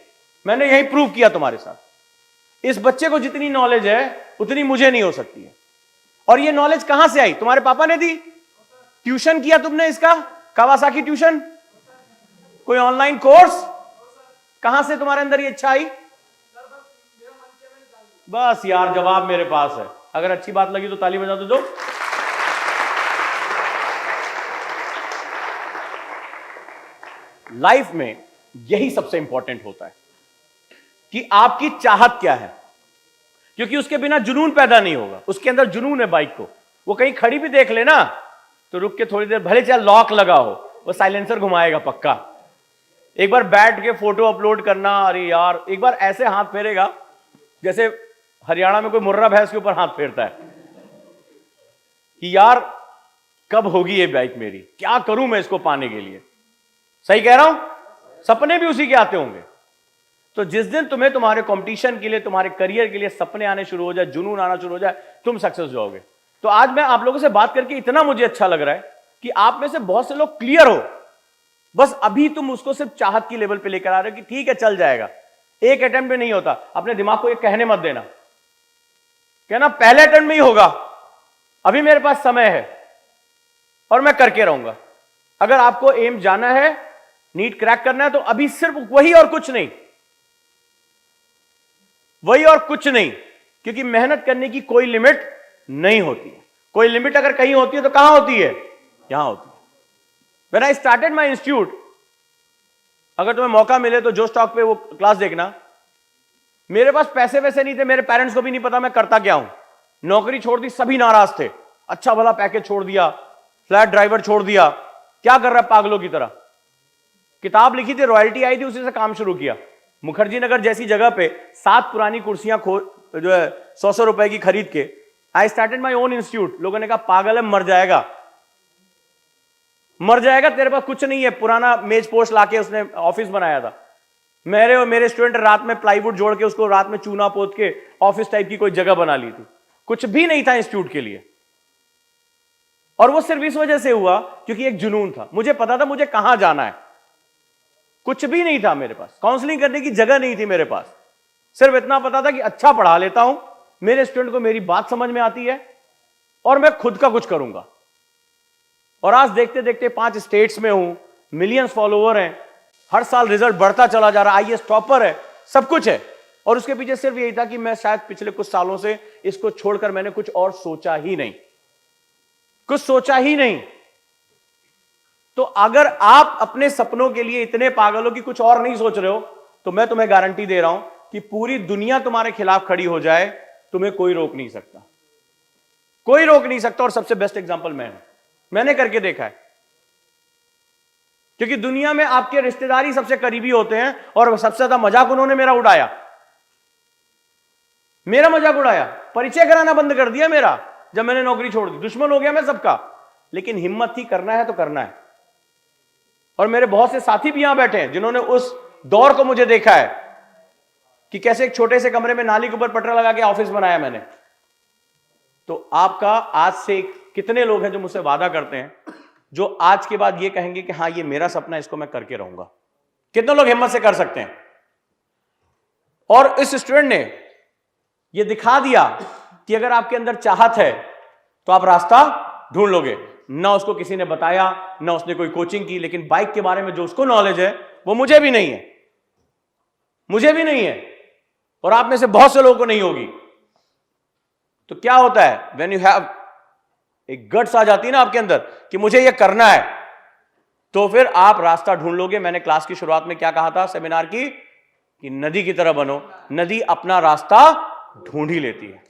मैंने यही प्रूव किया तुम्हारे साथ। इस बच्चे को जितनी नॉलेज है उतनी मुझे नहीं हो सकती है। और ये नॉलेज कहां से आई? तुम्हारे पापा ने दी? ट्यूशन किया तुमने इसका? Kawasaki tuition? कोई ऑनलाइन कोर्स? कहां से तुम्हारे अंदर ये इच्छा आई? बस यार जवाब मेरे पास है। अगर अच्छी बात लगी तो ताली बजा दो। लाइफ में यही सबसे इंपॉर्टेंट होता है कि आपकी चाहत क्या है, क्योंकि उसके बिना जुनून पैदा नहीं होगा। उसके अंदर जुनून है बाइक को, वो कहीं खड़ी भी देख लेना तो रुक के थोड़ी देर, भले चाहे लॉक लगा हो, वो साइलेंसर घुमाएगा पक्का। एक बार बैठ के फोटो अपलोड करना, अरे यार एक बार ऐसे हाथ फेरेगा जैसे हरियाणा में कोई मुर्रा भैंस के ऊपर हाथ फेरता है कि यार कब होगी ये बाइक मेरी, क्या करूं मैं इसको पाने के लिए। सही कह रहा हूं? सपने भी उसी के आते होंगे। तो जिस दिन तुम्हें तुम्हारे कंपटीशन के लिए, तुम्हारे करियर के लिए सपने आने शुरू हो जाए, जुनून आना शुरू हो जाए, तुम सक्सेस हो जाओगे। तो आज मैं आप लोगों से बात करके इतना मुझे अच्छा लग रहा है कि आप में से बहुत से लोग क्लियर हो। बस अभी तुम उसको सिर्फ चाहत की लेवल पे लेकर आ रहे हो कि ठीक है चल जाएगा, एक अटेम्प्ट में नहीं होता। अपने दिमाग को ये कहने मत देना, कहना पहले अटेम्प्ट में ही होगा, अभी मेरे पास समय है और मैं करके रहूंगा। अगर आपको एम जाना है, नीट क्रैक करना है, तो अभी सिर्फ वही और कुछ नहीं, वही और कुछ नहीं। क्योंकि मेहनत करने की कोई लिमिट नहीं होती है। कोई लिमिट अगर कहीं होती है तो कहां होती है? यहां होती है। When I started my institute, अगर तुम्हें मौका मिले तो जो स्टॉक पे वो क्लास देखना। मेरे पास पैसे वैसे नहीं थे, मेरे पेरेंट्स को भी नहीं पता मैं करता क्या हूं। नौकरी छोड़ दी, सभी नाराज थे, अच्छा भला पैकेज छोड़ दिया, फ्लैट ड्राइवर छोड़ दिया, क्या कर रहा है पागलों की तरह। किताब लिखी थी, रॉयल्टी आई थी, उसी से काम शुरू किया। मुखर्जी नगर जैसी जगह पे 7 पुरानी कुर्सियां जो है 100 रुपए की खरीद के I started my own institute. लोगों ने कहा पागल है, मर जाएगा। मर जाएगा, तेरे पास कुछ नहीं है, पुराना मेज पोस्ट लाके उसने ऑफिस बनाया था। मेरे और मेरे स्टूडेंट रात में प्लाईवुड जोड़ के उसको रात में चूना पोत के ऑफिस टाइप की कोई जगह बना ली थी। कुछ भी नहीं था इंस्टीट्यूट के लिए, और वो सिर्फ इस वजह से हुआ क्योंकि एक जुनून था। मुझे पता था मुझे कहां जाना है, कुछ भी नहीं था मेरे पास, काउंसलिंग करने की जगह नहीं थी मेरे पास। सिर्फ इतना पता था कि अच्छा पढ़ा लेता हूं, मेरे स्टूडेंट को मेरी बात समझ में आती है और मैं खुद का कुछ करूंगा। और आज देखते देखते 5 स्टेट्स में हूं, मिलियंस फॉलोवर हैं, हर साल रिजल्ट बढ़ता चला जा रहा है, आईएएस टॉपर है, सब कुछ है। और उसके पीछे सिर्फ यही था कि मैं शायद पिछले कुछ सालों से इसको छोड़कर मैंने कुछ और सोचा ही नहीं, कुछ सोचा ही नहीं। तो अगर आप अपने सपनों के लिए इतने पागल हो कि कुछ और नहीं सोच रहे हो, तो मैं तुम्हें गारंटी दे रहा हूं कि पूरी दुनिया तुम्हारे खिलाफ खड़ी हो जाए, तुम्हें कोई रोक नहीं सकता, कोई रोक नहीं सकता। और सबसे बेस्ट एग्जांपल मैंने करके देखा है, क्योंकि दुनिया में आपके रिश्तेदारी सबसे करीबी होते हैं, और सबसे ज्यादा मजाक उन्होंने मेरा उड़ाया, मेरा मजाक उड़ाया, परिचय कराना बंद कर दिया मेरा जब मैंने नौकरी छोड़ दी। दुश्मन हो गया मैं सबका, लेकिन हिम्मत थी, करना है तो करना है। और मेरे बहुत से साथी भी यहां बैठे हैं जिन्होंने उस दौर को मुझे देखा है कि कैसे एक छोटे से कमरे में नाली के ऊपर पटरा लगा के ऑफिस बनाया मैंने। तो आपका आज से कितने लोग हैं जो मुझसे वादा करते हैं, जो आज के बाद ये कहेंगे कि हां ये मेरा सपना, इसको मैं करके रहूंगा? कितने लोग हिम्मत से कर सकते हैं? और इस स्टूडेंट ने ये दिखा दिया कि अगर आपके अंदर चाहत है तो आप रास्ता ढूंढ लोगे। ना उसको किसी ने बताया, ना उसने कोई कोचिंग की, लेकिन बाइक के बारे में जो उसको नॉलेज है वो मुझे भी नहीं है, मुझे भी नहीं है, और आप में से बहुत से लोगों को नहीं होगी। तो क्या होता है, व्हेन यू हैव एक गट्स आ जाती है ना आपके अंदर कि मुझे ये करना है, तो फिर आप रास्ता ढूंढ लोगे। मैंने क्लास की शुरुआत में क्या कहा था सेमिनार की, कि नदी की तरह बनो। नदी अपना रास्ता ढूंढ ही लेती है,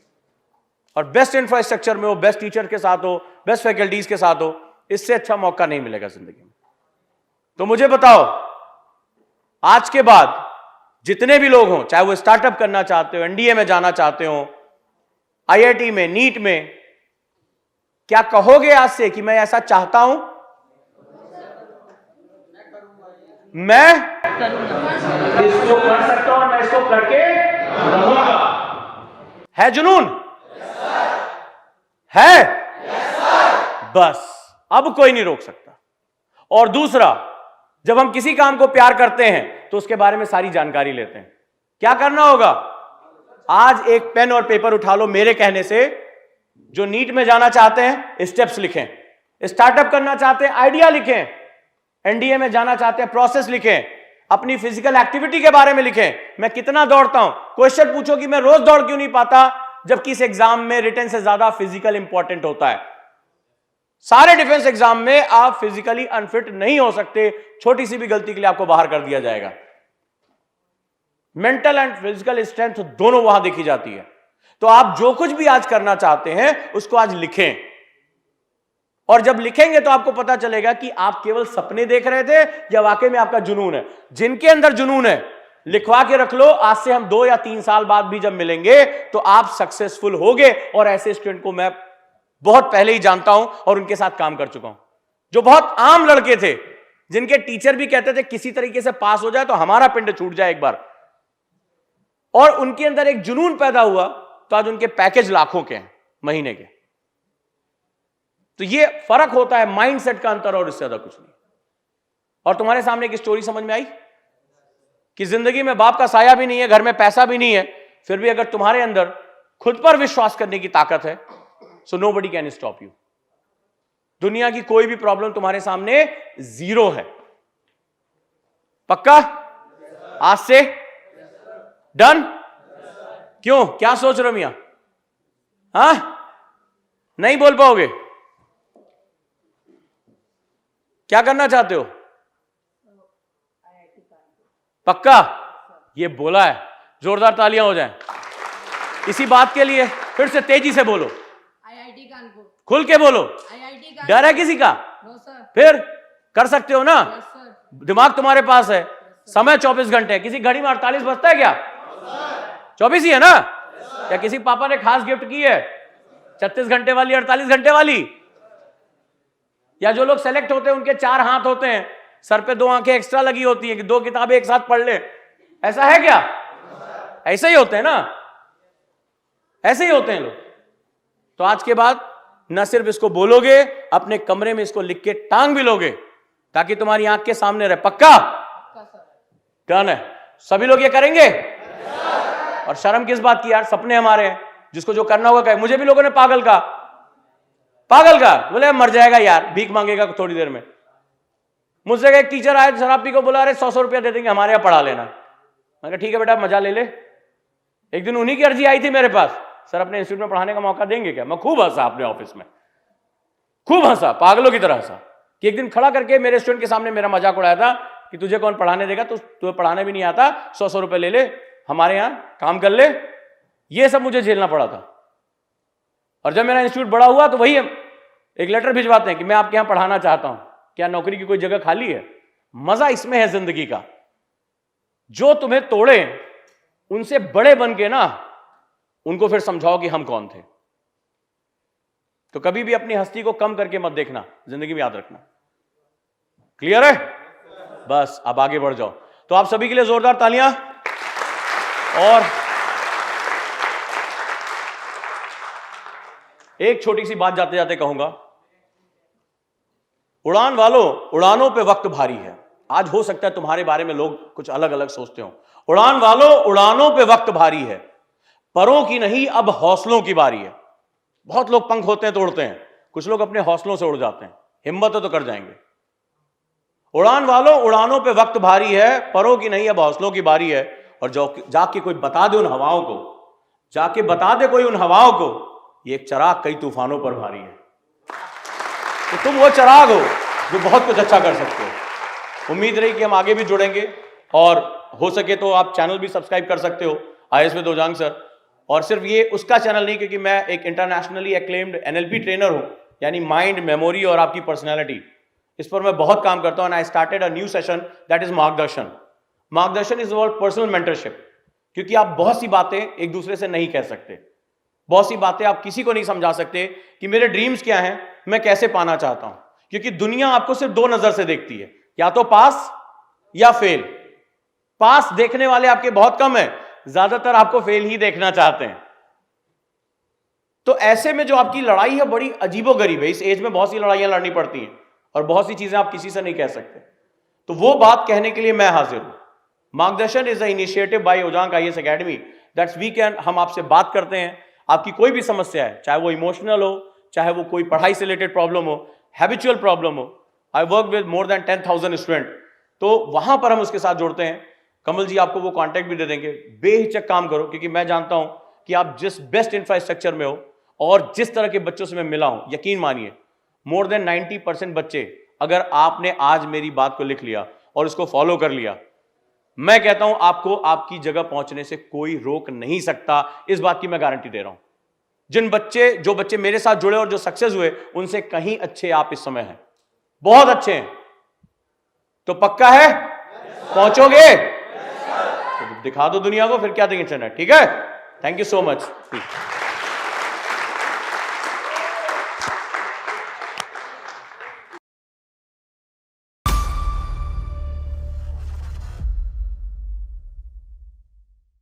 और बेस्ट इंफ्रास्ट्रक्चर में हो, बेस्ट टीचर के साथ हो, बेस्ट फैकल्टीज के साथ हो, इससे अच्छा मौका नहीं मिलेगा जिंदगी में। तो मुझे बताओ, आज के बाद जितने भी लोग हों, चाहे वो स्टार्टअप करना चाहते हो, एनडीए में जाना चाहते हो, आईआईटी में, नीट में, क्या कहोगे आज से कि मैं ऐसा चाहता हूं? मैं इसको कर सकता हूं और मैं इसको करके रहूंगा। है जुनून? है? बस अब कोई नहीं रोक सकता। और दूसरा, जब हम किसी काम को प्यार करते हैं तो उसके बारे में सारी जानकारी लेते हैं। क्या करना होगा? आज एक पेन और पेपर उठा लो, मेरे कहने से जो नीट में जाना चाहते हैं स्टेप्स लिखें, स्टार्टअप करना चाहते हैं आइडिया लिखें, एनडीए में जाना चाहते हैं प्रोसेस लिखें, अपनी फिजिकल एक्टिविटी के बारे में लिखें, मैं कितना दौड़ता हूं। क्वेश्चन पूछो कि मैं रोज दौड़ क्यों नहीं पाता, जबकि इस एग्जाम में रिटन से ज्यादा फिजिकल इंपॉर्टेंट होता है। सारे डिफेंस एग्जाम में आप फिजिकली अनफिट नहीं हो सकते, छोटी सी भी गलती के लिए आपको बाहर कर दिया जाएगा। मेंटल एंड फिजिकल स्ट्रेंथ दोनों वहां देखी जाती है। तो आप जो कुछ भी आज करना चाहते हैं उसको आज लिखें, और जब लिखेंगे तो आपको पता चलेगा कि आप केवल सपने देख रहे थे या वाकई में आपका जुनून है। जिनके अंदर जुनून है लिखवा के रख लो, आज से हम 2 या 3 साल बाद भी जब मिलेंगे तो आप सक्सेसफुल होगे। और ऐसे स्टूडेंट को मैं बहुत पहले ही जानता हूं और उनके साथ काम कर चुका हूं, जो बहुत आम लड़के थे, जिनके टीचर भी कहते थे किसी तरीके से पास हो जाए तो हमारा पिंड छूट जाए एक बार, और उनके अंदर एक जुनून पैदा हुआ, तो आज उनके पैकेज लाखों के हैं महीने के। तो ये फर्क होता है माइंडसेट का अंतर, और इससे ज्यादा कुछ नहीं। और तुम्हारे सामने एक स्टोरी समझ में आई कि जिंदगी में बाप का साया भी नहीं है, घर में पैसा भी नहीं है, फिर भी अगर तुम्हारे अंदर खुद पर विश्वास करने की ताकत है, so nobody can stop you. दुनिया की कोई भी प्रॉब्लम तुम्हारे सामने जीरो है। पक्का? आज से डन? क्यों, क्या सोच रहे हो मियां? हाँ, नहीं बोल पाओगे? क्या करना चाहते हो? पक्का? ये बोला है, जोरदार तालियां हो जाएं इसी बात के लिए। फिर से तेजी से बोलो, आईआईटी कानपुर। खुल के बोलो। आईआईटी कानपुर। डर है किसी का? No sir. फिर कर सकते हो ना? Yes sir. दिमाग तुम्हारे पास है, समय 24 घंटे है। किसी घड़ी में 48 बजता है क्या? 24 ही है ना? या किसी पापा ने खास गिफ्ट की है 36 घंटे वाली, 48 घंटे वाली? या जो लोग सेलेक्ट होते हैं उनके 4 हाथ होते हैं, सर पे 2 आंखें एक्स्ट्रा लगी होती हैं कि 2 किताबें एक साथ पढ़ ले, ऐसा है क्या? ऐसे ही होते हैं ना, ऐसे ही होते हैं लोग। तो आज के बाद न सिर्फ इसको बोलोगे, अपने कमरे में इसको लिख के टांग भी लोगे ताकि तुम्हारी आंख के सामने रहे। पक्का? डन है। सभी लोग ये करेंगे? और शर्म किस बात की यार, सपने हमारे हैं, जिसको जो करना होगा कहे। मुझे भी लोगों ने पागल का बोले मर जाएगा यार, भीख मांगेगा थोड़ी देर में। मुझसे एक टीचर आए शराब पी को बोला, अरे 100 रुपया दे देंगे, हमारे यहां पढ़ा लेना। मैंने कहा ठीक है बेटा, मजा ले ले। एक दिन उन्हीं की अर्जी आई थी मेरे पास, सर अपने इंस्टीट्यूट में पढ़ाने का मौका देंगे क्या? मैं खूब हंसा, अपने ऑफिस में खूब हंसा, पागलों की तरह हंसा कि एक दिन खड़ा करके मेरे स्टूडेंट के सामने मेरा मजाक उड़ाया था कि तुझे कौन पढ़ाने देगा, तुम्हें पढ़ाने भी नहीं आता, 100 रुपए ले ले, हमारे यहां काम कर ले। ये सब मुझे झेलना पड़ा था। और जब मेरा इंस्टीट्यूट बड़ा हुआ तो वही एक लेटर भिजवाते हैं कि मैं आपके यहां पढ़ाना चाहता हूं, क्या नौकरी की कोई जगह खाली है? मजा इसमें है जिंदगी का। जो तुम्हें तोड़े उनसे बड़े बन के ना उनको फिर समझाओ कि हम कौन थे। तो कभी भी अपनी हस्ती को कम करके मत देखना, जिंदगी में याद रखना। क्लियर है? बस अब आगे बढ़ जाओ। तो आप सभी के लिए जोरदार तालियां। और एक छोटी सी बात जाते जाते कहूंगा, उड़ान वालों, उड़ानों पे वक्त भारी है। आज हो सकता है तुम्हारे बारे में लोग कुछ अलग अलग सोचते हो। उड़ान वालों, उड़ानों पे वक्त भारी है, परों की नहीं अब हौसलों की बारी है। बहुत लोग पंख होते हैं तो उड़ते हैं, कुछ लोग अपने हौसलों से उड़ जाते हैं। हिम्मत हो तो कर जाएंगे। उड़ान वालों, उड़ानों पे वक्त भारी है, परों की नहीं अब हौसलों की बारी है। और जो जाके कोई बता दे उन हवाओं को, जाके बता दे कोई उन हवाओं को, ये एक चिराग कई तूफानों पर भारी है। तो तुम वो चिराग हो जो बहुत कुछ अच्छा कर सकते हो। उम्मीद रही कि हम आगे भी जुड़ेंगे, और हो सके तो आप चैनल भी सब्सक्राइब कर सकते हो, IAS विद ओजांग सर। और सिर्फ ये उसका चैनल नहीं, क्योंकि मैं एक इंटरनेशनली एक्लेम्ड NLP ट्रेनर हूं, यानी माइंड, मेमोरी और आपकी पर्सनैलिटी, इस पर मैं बहुत काम करता हूं। And I started a new session, that is मार्गदर्शन। मार्गदर्शन इज अबाउट पर्सनल मेंटरशिप, क्योंकि आप बहुत सी बातें एक दूसरे से नहीं कह सकते, बहुत सी बातें आप किसी को नहीं समझा सकते कि मेरे ड्रीम्स क्या हैं, मैं कैसे पाना चाहता हूं। क्योंकि दुनिया आपको सिर्फ 2 नजर से देखती है, या तो पास या फेल। पास देखने वाले आपके बहुत कम है, ज्यादातर आपको फेल ही देखना चाहते हैं। तो ऐसे में जो आपकी लड़ाई है बड़ी अजीबोगरीब है। इस एज में बहुत सी लड़ाइयां लड़नी पड़ती हैं और बहुत सी चीजें आप किसी से नहीं कह सकते। तो वो बात कहने के लिए मैं हाजिर हूं। Margdarshan is a initiative by Ojaank IAS academy, that's we can. हम आपसे बात करते हैं, आपकी कोई भी समस्या है, चाहे वो इमोशनल हो, चाहे वो कोई पढ़ाई से रिलेटेड प्रॉब्लम हो, हैबिचुअल प्रॉब्लम हो। I work with more than 10,000 student, तो वहां पर हम उसके साथ जोड़ते हैं। कमल जी आपको वो कॉन्टैक्ट भी दे देंगे। बेहिचक काम करो, क्योंकि मैं जानता हूं कि आप जिस बेस्ट इंफ्रास्ट्रक्चर में हो और जिस तरह के बच्चों से मैं मिला हूं, यकीन मानिए मोर देन 90% बच्चे, अगर आपने आज मेरी बात को लिख लिया और उसको फॉलो कर लिया, मैं कहता हूं आपको आपकी जगह पहुंचने से कोई रोक नहीं सकता। इस बात की मैं गारंटी दे रहा हूं। जो बच्चे मेरे साथ जुड़े और जो सक्सेस हुए, उनसे कहीं अच्छे आप इस समय हैं, बहुत अच्छे हैं। तो पक्का है? पहुंचोगे? तो दिखा दो दुनिया को, फिर क्या देंगे इंटरनेट। ठीक है? Thank you so much.